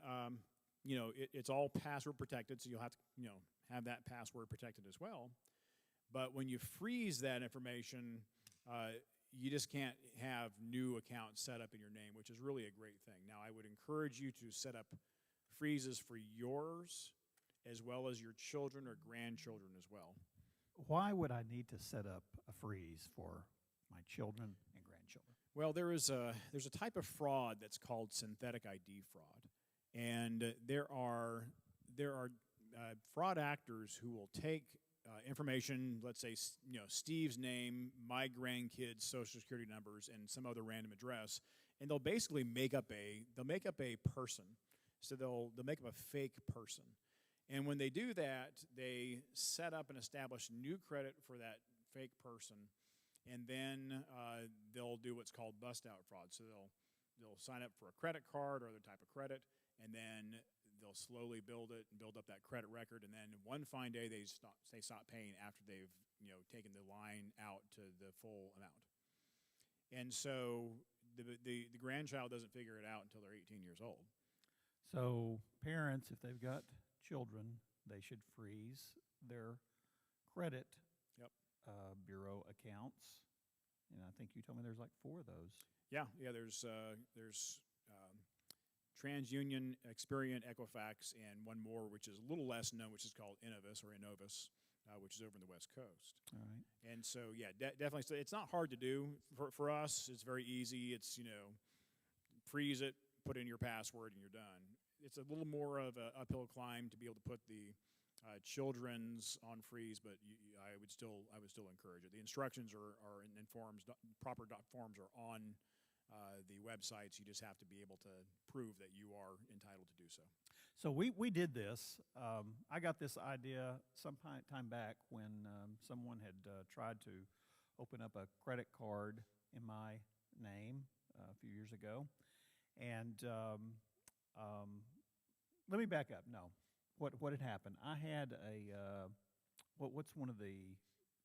it's all password protected, so you'll have to, have that password protected as well. But when you freeze that information, you just can't have new accounts set up in your name, which is really a great thing. Now, I would encourage you to set up freezes for yours as well as your children or grandchildren as well. Why would I need to set up a freeze for my children and grandchildren? Well, there's a type of fraud that's called synthetic ID fraud, and there are fraud actors who will take information, let's say Steve's name, my grandkids' social security numbers, and some other random address, and they'll basically make up a person. So they'll make up a fake person. And when they do that, they set up and establish new credit for that fake person, and then they'll do what's called bust-out fraud. So they'll sign up for a credit card or other type of credit, and then they'll slowly build it and build up that credit record, and then one fine day they stop paying after they've taken the line out to the full amount. And so the grandchild doesn't figure it out until they're 18 years old. So parents, if they've got children, they should freeze their credit Yep. bureau accounts. And I think you told me there's like 4 of those. Yeah. There's TransUnion, Experian, Equifax, and one more, which is a little less known, which is called Innovis, which is over in the West Coast. All right. And so, yeah, definitely. So it's not hard to do. For us, it's very easy. It's, freeze it, put in your password, and you're done. It's a little more of an uphill climb to be able to put the children's on freeze, but I would still encourage it. The instructions are in forms, proper forms are on the websites. You just have to be able to prove that you are entitled to do so. So we did this. I got this idea some time back when someone had tried to open up a credit card in my name a few years ago. And let me back up. No, what had happened? I had what's one of the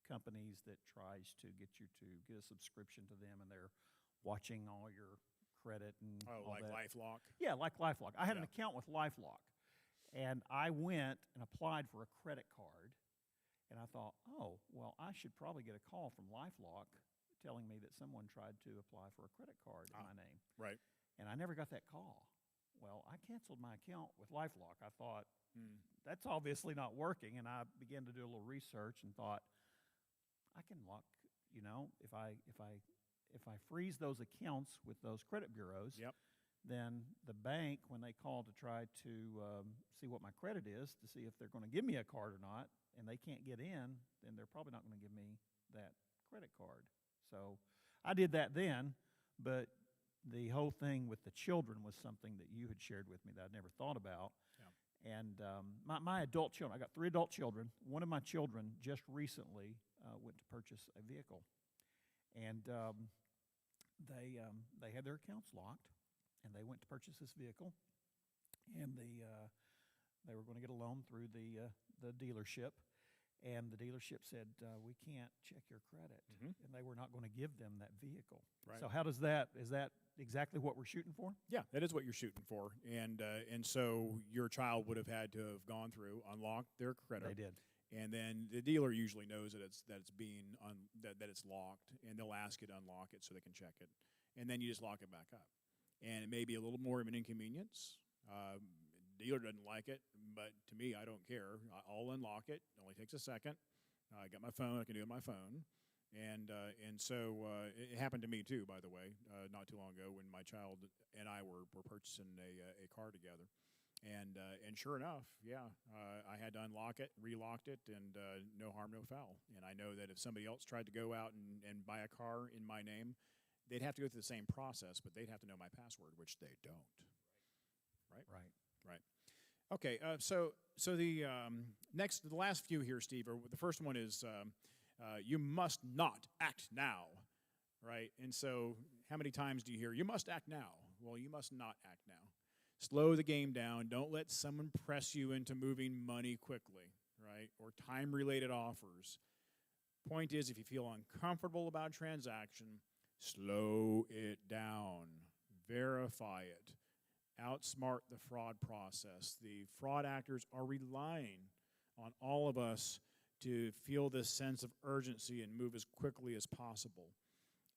companies that tries to get you to get a subscription to them, and they're watching all your credit and all like that. LifeLock? Yeah, like LifeLock. I had an account with LifeLock, and I went and applied for a credit card, and I thought, oh, well, I should probably get a call from LifeLock telling me that someone tried to apply for a credit card in my name. Right. And I never got that call. Well, I canceled my account with LifeLock. I thought, that's obviously not working, and I began to do a little research and thought, I can lock, if I freeze those accounts with those credit bureaus, Yep. then the bank, when they call to try to see what my credit is, to see if they're going to give me a card or not, and they can't get in, then they're probably not going to give me that credit card. So I did that then, but the whole thing with the children was something that you had shared with me that I'd never thought about. Yeah. And my adult children, I got 3 adult children. One of my children just recently went to purchase a vehicle. And they had their accounts locked, and they went to purchase this vehicle. And they were going to get a loan through the dealership. And the dealership said, we can't check your credit. Mm-hmm. And they were not going to give them that vehicle. Right. So is that exactly what we're shooting for? Yeah, that is what you're shooting for. And so your child would have had to have gone through, unlocked their credit. They did. And then the dealer usually knows that it's locked, and they'll ask you to unlock it so they can check it. And then you just lock it back up. And it may be a little more of an inconvenience. Dealer doesn't like it, but to me, I don't care. I'll unlock it. It only takes a second. I got my phone. I can do it on my phone. And so it happened to me too, by the way, not too long ago when my child and I were purchasing a car together. And sure enough, I had to unlock it, relocked it, and no harm, no foul. And I know that if somebody else tried to go out and buy a car in my name, they'd have to go through the same process, but they'd have to know my password, which they don't. Right? Right. Okay, so the last few here, Steve, the first one is you must not act now, right? And so how many times do you hear, you must act now? Well, you must not act now. Slow the game down. Don't let someone press you into moving money quickly, right? Or time-related offers. Point is, if you feel uncomfortable about a transaction, slow it down. Verify it. Outsmart the fraud process. The fraud actors are relying on all of us to feel this sense of urgency and move as quickly as possible.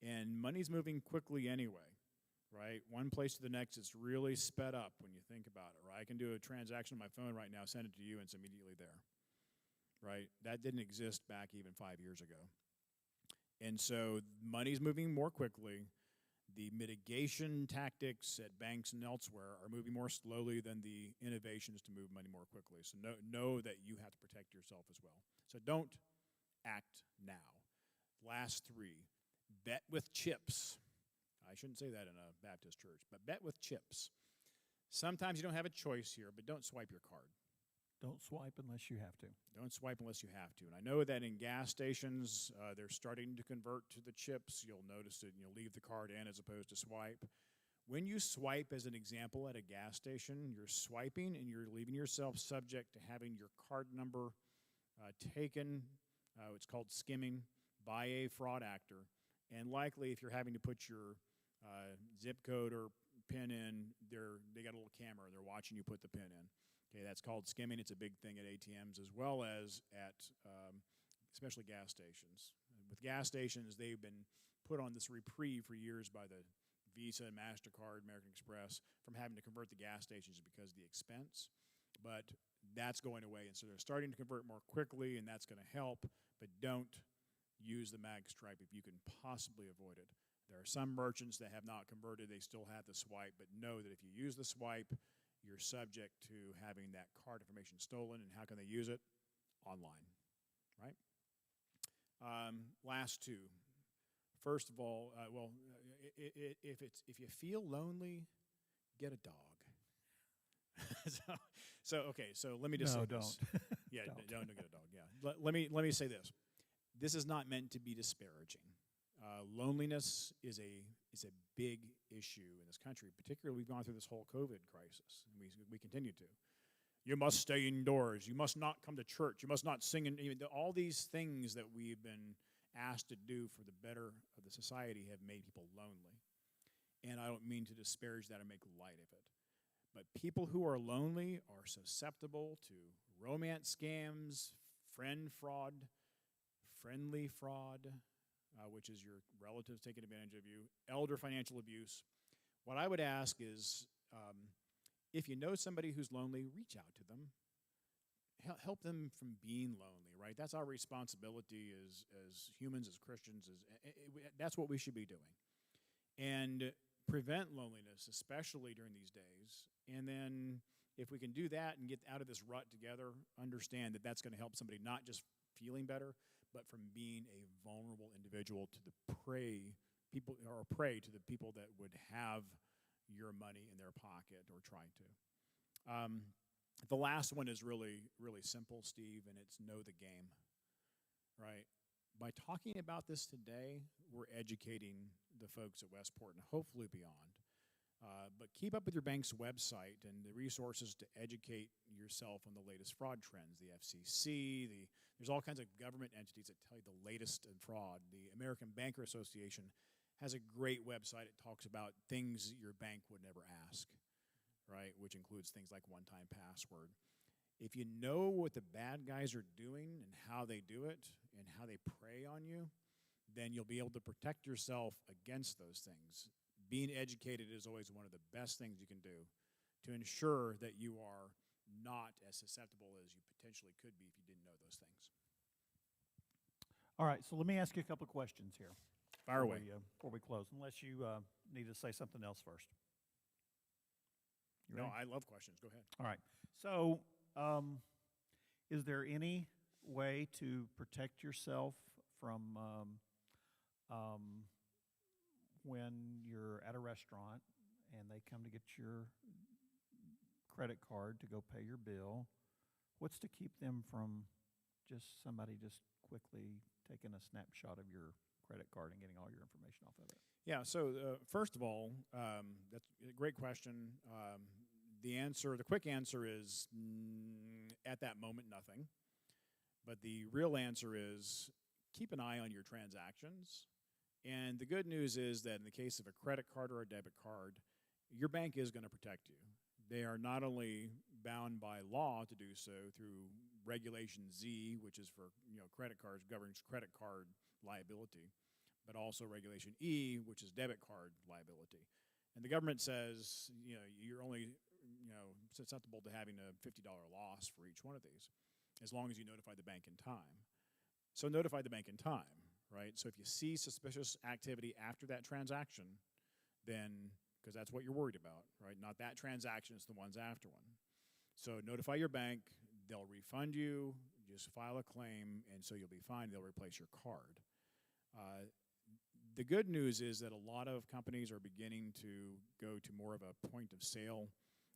And money's moving quickly anyway, right? One place to the next, it's really sped up when you think about it, right? I can do a transaction on my phone right now, send it to you, and it's immediately there, right? That didn't exist back even 5 years ago. And so money's moving more quickly. The mitigation tactics at banks and elsewhere are moving more slowly than the innovations to move money more quickly. So know that you have to protect yourself as well. So don't act now. Last 3, bet with chips. I shouldn't say that in a Baptist church, but bet with chips. Sometimes you don't have a choice here, but don't swipe your card. Don't swipe unless you have to. Don't swipe unless you have to. And I know that in gas stations, they're starting to convert to the chips. You'll notice it, and you'll leave the card in as opposed to swipe. When you swipe, as an example, at a gas station, you're swiping and you're leaving yourself subject to having your card number taken. It's called skimming by a fraud actor. And likely, if you're having to put your zip code or PIN in, they got a little camera. They're watching you put the PIN in. Okay, that's called skimming. It's a big thing at ATMs as well as at especially gas stations. With gas stations, they've been put on this reprieve for years by the Visa, MasterCard, American Express from having to convert the gas stations because of the expense. But that's going away, and so they're starting to convert more quickly, and that's going to help. But don't use the mag stripe if you can possibly avoid it. There are some merchants that have not converted. They still have the swipe, but know that if you use the swipe, you're subject to having that card information stolen. And how can they use it? Online, right? Last two. First of all, if you feel lonely, get a dog. So let me just say this. Don't. Yeah, don't get a dog. Yeah, let me say this. This is not meant to be disparaging. Loneliness is a big issue in this country. Particularly, we've gone through this whole COVID crisis, and we continue to. You must stay indoors. You must not come to church. You must not sing. All these things that we've been asked to do for the better of the society have made people lonely. And I don't mean to disparage that or make light of it. But people who are lonely are susceptible to romance scams, friend fraud, friendly fraud, which is your relatives taking advantage of you, elder financial abuse. What I would ask is, if you know somebody who's lonely, reach out to them. Help them from being lonely, right? That's our responsibility as humans, as Christians. That's what we should be doing. And prevent loneliness, especially during these days. And then if we can do that and get out of this rut together, understand that that's going to help somebody not just feeling better, but from being a vulnerable individual to the prey to the people that would have your money in their pocket or try to. The last one is really, really simple, Steve, and it's know the game, right? By talking about this today, we're educating the folks at Westport and hopefully beyond. But keep up with your bank's website and the resources to educate yourself on the latest fraud trends. The FCC, there's all kinds of government entities that tell you the latest in fraud. The American Banker Association has a great website. It talks about things your bank would never ask, right, which includes things like one-time password. If you know what the bad guys are doing and how they do it and how they prey on you, then you'll be able to protect yourself against those things. Being educated is always one of the best things you can do to ensure that you are not as susceptible as you potentially could be if you didn't know those things. All right, so let me ask you a couple of questions here. Fire away. Before we close, unless you need to say something else first. No, I love questions. Go ahead. All right. So, is there any way to protect yourself from when you're at a restaurant and they come to get your credit card to go pay your bill? What's to keep them from somebody quickly taking a snapshot of your credit card and getting all your information off of it? Yeah, so first of all, that's a great question. The quick answer is at that moment, nothing. But the real answer is keep an eye on your transactions. And the good news is that in the case of a credit card or a debit card, your bank is going to protect you. They are not only bound by law to do so through Regulation Z, which is for credit cards, governs credit card liability, but also Regulation E, which is debit card liability. And the government says you're only susceptible to having a $50 loss for each one of these, as long as you notify the bank in time. So notify the bank in time, right? So if you see suspicious activity after that transaction, then, because that's what you're worried about, right? Not that transaction, it's the ones after one. So notify your bank, they'll refund you, just file a claim, and so you'll be fine, they'll replace your card. The good news is that a lot of companies are beginning to go to more of a point of sale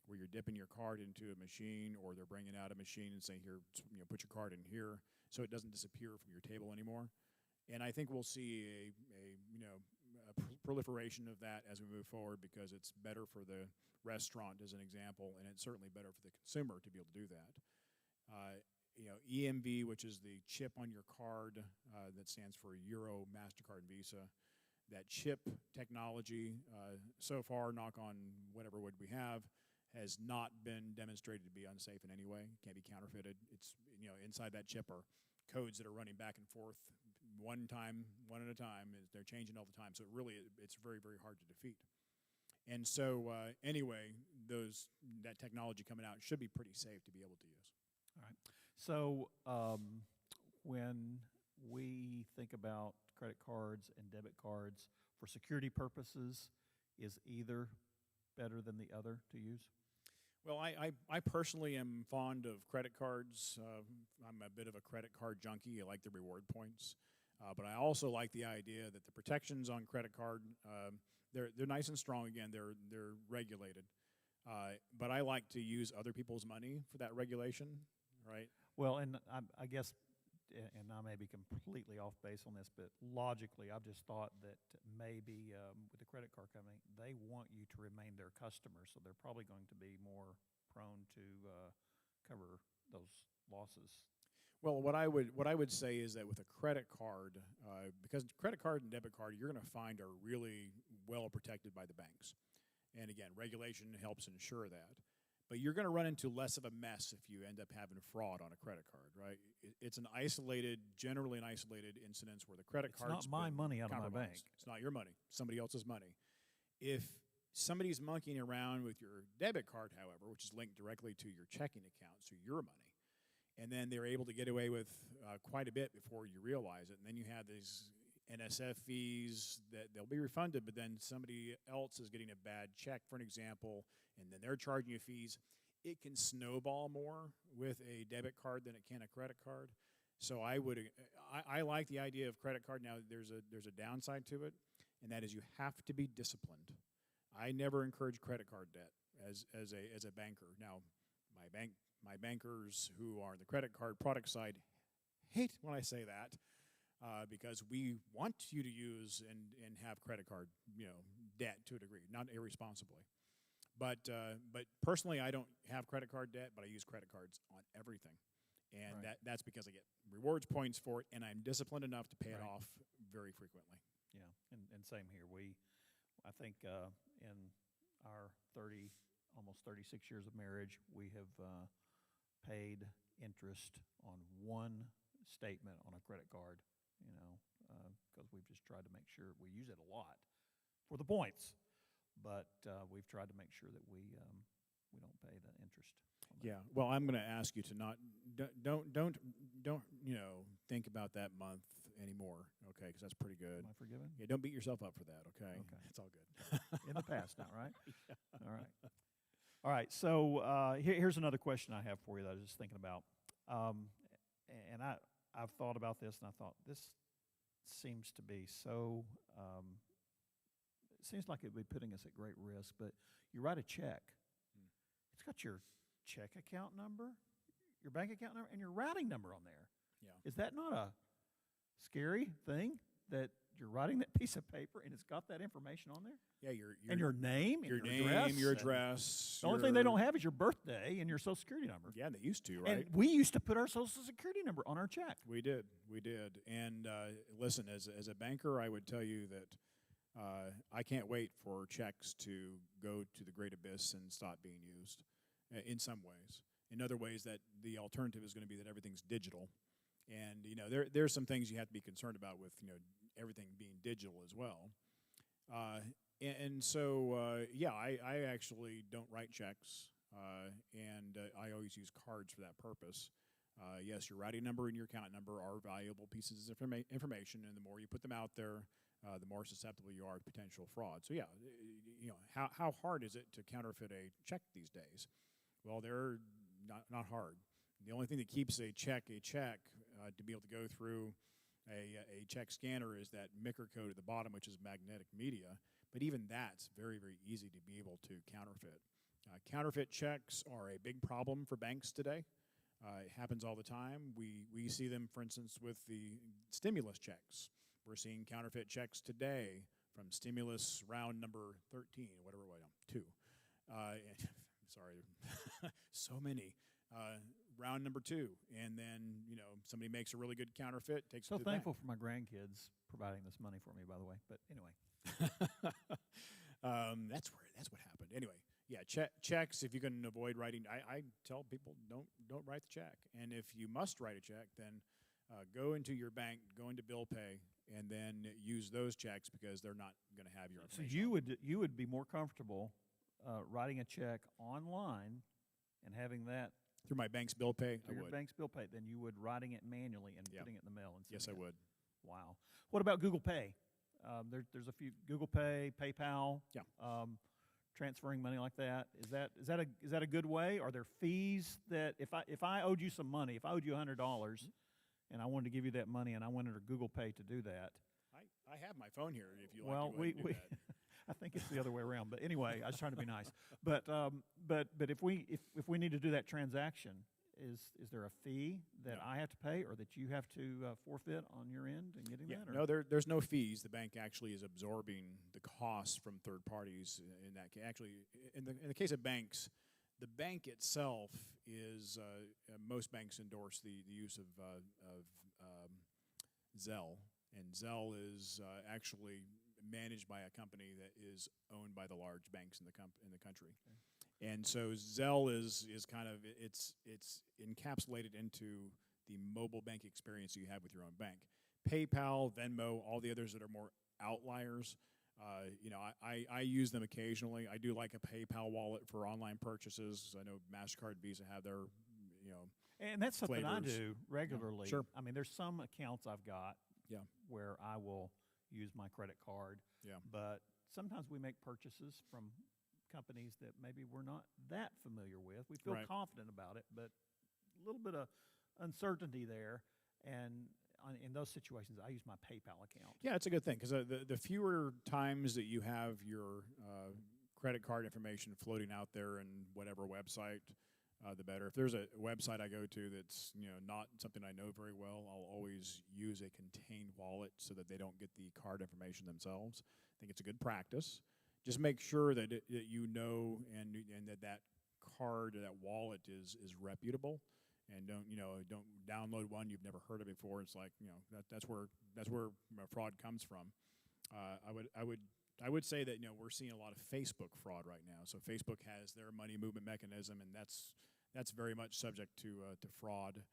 where you're dipping your card into a machine, or they're bringing out a machine and saying, here, put your card in here, so it doesn't disappear from your table anymore. And I think we'll see a proliferation of that as we move forward because it's better for the restaurant, as an example, and it's certainly better for the consumer to be able to do that. EMV, which is the chip on your card that stands for Euro, MasterCard, and Visa. That chip technology, so far, knock on whatever wood we have, has not been demonstrated to be unsafe in any way. It can't be counterfeited. It's, inside that chip are codes that are running back and forth one at a time. They're changing all the time. So it's very, very hard to defeat. And so anyway, that technology coming out should be pretty safe to be able to use. All right. So when we think about credit cards and debit cards for security purposes, is either better than the other to use? Well, I personally am fond of credit cards. I'm a bit of a credit card junkie. I like the reward points. But I also like the idea that the protections on credit card, they're nice and strong. Again, they're regulated. But I like to use other people's money for that regulation, right? Well, and I guess, and I may be completely off base on this, but logically, I've just thought that maybe with the credit card company, they want you to remain their customer, so they're probably going to be more prone to cover those losses. Well, what I would say is that with a credit card, because credit card and debit card, you're going to find are really well protected by the banks, and again, regulation helps ensure that. But you're going to run into less of a mess if you end up having fraud on a credit card, right? It's generally an isolated incidence where the credit card's It's not my money out of my bank. It's not your money, somebody else's money. If somebody's monkeying around with your debit card, however, which is linked directly to your checking account, so your money, and then they're able to get away with quite a bit before you realize it, and then you have these NSF fees that they'll be refunded, but then somebody else is getting a bad check, for an example, and then they're charging you fees. It can snowball more with a debit card than it can a credit card. So I like the idea of credit card. Now there's a downside to it, and that is you have to be disciplined. I never encourage credit card debt as a banker. Now my bankers who are on the credit card product side hate when I say that. Because we want you to use and have credit card, debt to a degree, not irresponsibly. But personally, I don't have credit card debt, but I use credit cards on everything, and right. that's because I get rewards points for it, and I'm disciplined enough to pay it off very frequently. Yeah, and same here. I think in our almost 36 years of marriage, we have paid interest on one statement on a credit card. Because we've just tried to make sure we use it a lot for the points, but we've tried to make sure that we don't pay the interest. Yeah. Well, I'm going to ask you to don't think about that month anymore, okay? Because that's pretty good. Am I forgiven? Yeah. Don't beat yourself up for that, okay? Okay. It's all good. In the past now, right? Yeah. All right. So here's another question I have for you that I was just thinking about, and I've thought about this, and I thought this seems to be so, it seems like it would be putting us at great risk, but you write a check. It's got your check account number, your bank account number, and your routing number on there. Yeah. Is that not a scary thing that you're writing that piece of paper and it's got that information on there? Yeah, your name, and your address. The only thing they don't have is your birthday and your Social Security number. Yeah, they used to, right? And we used to put our Social Security number on our check. We did. And listen, as a banker, I would tell you that I can't wait for checks to go to the great abyss and stop being used in some ways. In other ways, that the alternative is going to be that everything's digital. And, there's some things you have to be concerned about with, everything being digital as well. So, I actually don't write checks, and I always use cards for that purpose. Yes, your routing number and your account number are valuable pieces of information, and the more you put them out there, the more susceptible you are to potential fraud. So, how hard is it to counterfeit a check these days? Well, they're not hard. The only thing that keeps a check to be able to go through a check scanner is that MICR code at the bottom, which is magnetic media. But even that's very, very easy to be able to counterfeit. Counterfeit checks are a big problem for banks today. It happens all the time. We see them, for instance, with the stimulus checks. We're seeing counterfeit checks today from stimulus round number 13, whatever it was, 2. And, sorry, so many. Round number 2, and then somebody makes a really good counterfeit, takes it So to the bank. thankful for my grandkids providing this money for me, by the way. But anyway. That's what happened. Anyway, yeah, checks. If you can avoid writing, I tell people don't write the check, and if you must write a check, then go into your bank, go into bill pay, and then use those checks because they're not going to have your So information. you would be more comfortable writing a check online and having that Through my bank's bill pay, I through your would. bank's bill pay than you would writing it manually and Yeah. putting it in the mail. And Yes, I sending it. would. Wow. What about Google Pay? There's a few Google Pay, PayPal. Yeah. Transferring money like that. Is that a good way? Are there fees that if I owed you some money, if I owed you $100, and I wanted to give you that money, and I went under Google Pay to do that? I have my phone here. If you Well, like, to go ahead and do that. I think it's the other way around. But anyway, I was trying to be nice. But if we need to do that transaction, is there a fee that No. I have to pay, or that you have to forfeit on your end in getting Yeah, that? Or? no, there's no fees. The bank actually is absorbing the costs from third parties. In that case, actually, in the case of banks, the bank itself is most banks endorse the use of Zelle, and Zelle is actually managed by a company that is owned by the large banks in the country. Okay. And so Zelle is kind of it's encapsulated into the mobile bank experience you have with your own bank. PayPal, Venmo, all the others that are more outliers. I use them occasionally. I do like a PayPal wallet for online purchases. I know MasterCard, Visa have their, And that's something I flavors. do regularly. Sure. I mean, there's some accounts I've got Yeah. where I will use my credit card. Yeah. But sometimes we make purchases from companies that maybe we're not that familiar with. We feel Right. confident about it, but a little bit of uncertainty there. And in those situations, I use my PayPal account. Yeah, it's a good thing because the fewer times that you have your credit card information floating out there in whatever website, the better. If there's a website I go to that's not something I know very well, I'll always use a contained wallet so that they don't get the card information themselves. I think it's a good practice. Just make sure that that you know and that card or that wallet is reputable. And don't download one you've never heard of before. It's like that's where fraud comes from. I would say that we're seeing a lot of Facebook fraud right now. So Facebook has their money movement mechanism, and that's very much subject to fraud.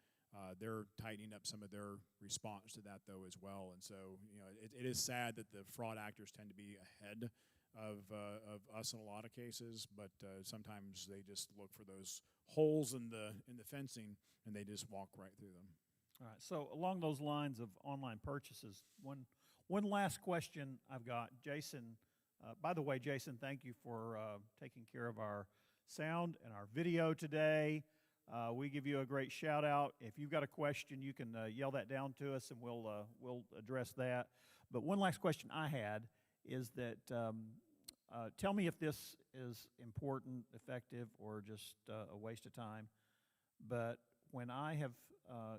They're tightening up some of their response to that though as well. And so it is sad that the fraud actors tend to be ahead of us in a lot of cases, but sometimes they just look for those holes in the fencing and they just walk right through them. All right. So along those lines of online purchases, one last question I've got, Jason. By the way, Jason, thank you for taking care of our sound and our video today. We give you a great shout out. If you've got a question, you can yell that down to us, and we'll address that. But one last question I had is that tell me if this is important, effective, or just a waste of time. But when I have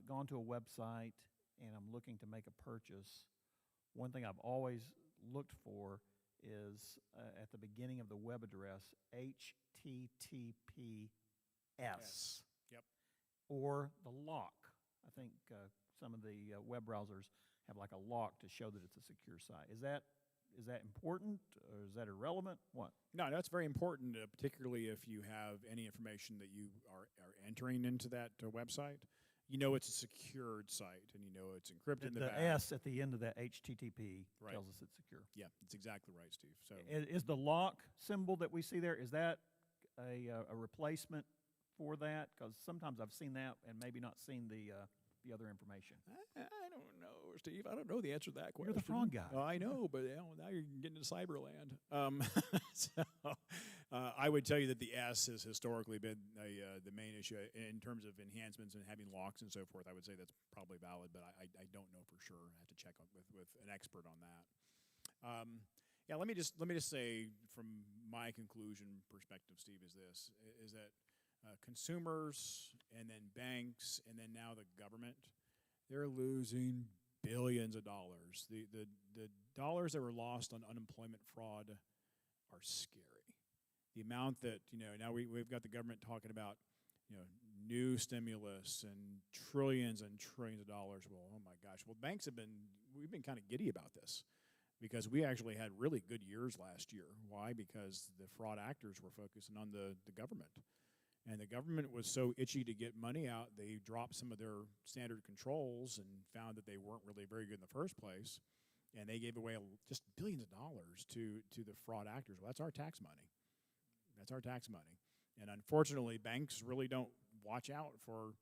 gone to a website and I'm looking to make a purchase, one thing I've always looked for is at the beginning of the web address, HTTPS. Yes. Yep. Or the lock. I think some of the web browsers have like a lock to show that it's a secure site. Is that important, or is that irrelevant? What? No, that's very important, particularly if you have any information that you are entering into that website. It's a secured site, and it's encrypted in the back. The S at the end of that HTTP Right. tells us it's secure. Yeah, that's exactly right, Steve. So Is the lock symbol that we see there, is that a replacement for that? Because sometimes I've seen that and maybe not seen the other information. I don't know, Steve. I don't know the answer to that question. You're the fraud guy. I know, but now you're getting into cyberland. I would tell you that the S has historically been the main issue in terms of enhancements and having locks and so forth. I would say that's probably valid, but I don't know for sure. I have to check with an expert on that. Yeah, let me just say from my conclusion perspective, Steve, is that consumers and then banks and then now the government, they're losing billions of dollars. The dollars that were lost on unemployment fraud are scary. The amount that, now we've got the government talking about, new stimulus and trillions of dollars. Well, oh my gosh. Well, we've been kind of giddy about this because we actually had really good years last year. Why? Because the fraud actors were focusing on the government. And the government was so itchy to get money out, they dropped some of their standard controls and found that they weren't really very good in the first place. And they gave away just billions of dollars to the fraud actors. Well, that's our tax money. That's our tax money. And unfortunately, banks really don't watch out for,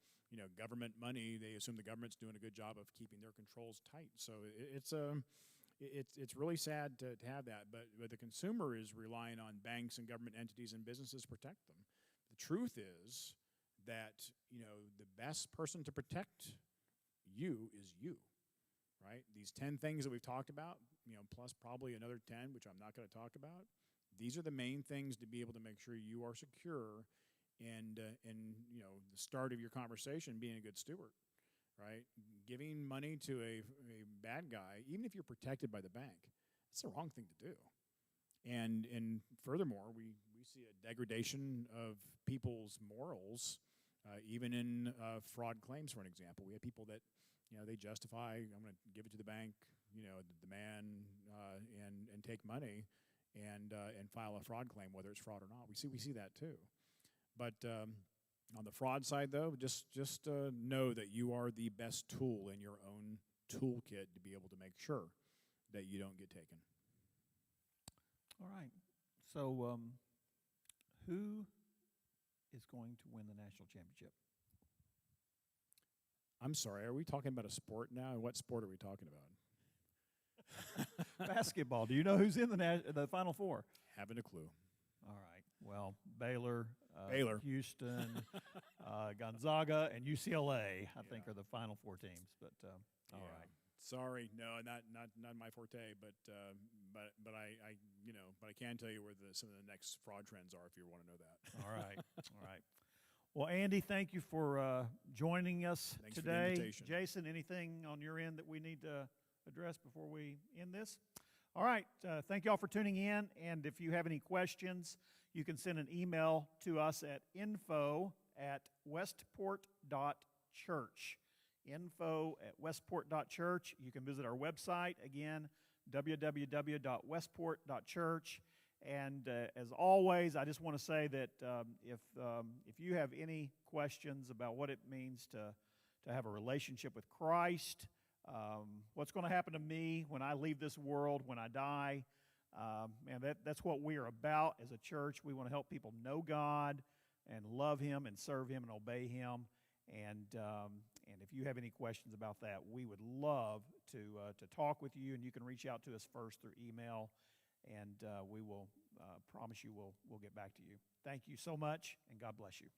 government money. They assume the government's doing a good job of keeping their controls tight. So it's really sad to have that. But the consumer is relying on banks and government entities and businesses to protect them. The truth is that, the best person to protect you is you, right? These 10 things that we've talked about, plus probably another 10, which I'm not going to talk about. These are the main things to be able to make sure you are secure and the start of your conversation being a good steward, right? Giving money to a bad guy, even if you're protected by the bank, it's the wrong thing to do. And furthermore, we see a degradation of people's morals, even in fraud claims, for an example. We have people that, they justify, I'm going to give it to the bank, the demand and take money and file a fraud claim, whether it's fraud or not. We see that too. But on the fraud side, though, just know that you are the best tool in your own toolkit to be able to make sure that you don't get taken. All right. So, who is going to win the national championship? I'm sorry, are we talking about a sport now? What sport are we talking about? Basketball. Do you know who's in the Final Four? Haven't a clue. All right. Well, Baylor, Houston, Gonzaga, and UCLA, I think, are the Final Four teams. But all right. Sorry, no, not my forte. But I can tell you where some of the next fraud trends are if you want to know that. All right. All right. Well, Andy, thank you for joining us Thanks today. for the invitation. Jason, anything on your end that we need to address before we end this? All right. Thank you all for tuning in. And if you have any questions, you can send an email to us at info@westport.church. info@westport.church. You can visit our website, again, www.westport.church. And as always, I just want to say that if you have any questions about what it means to have a relationship with Christ, what's going to happen to me when I leave this world, when I die, that's what we are about as a church. We want to help people know God and love Him and serve Him and obey Him. And if you have any questions about that, we would love to talk with you. And you can reach out to us first through email, and we will promise you we'll get back to you. Thank you so much, and God bless you.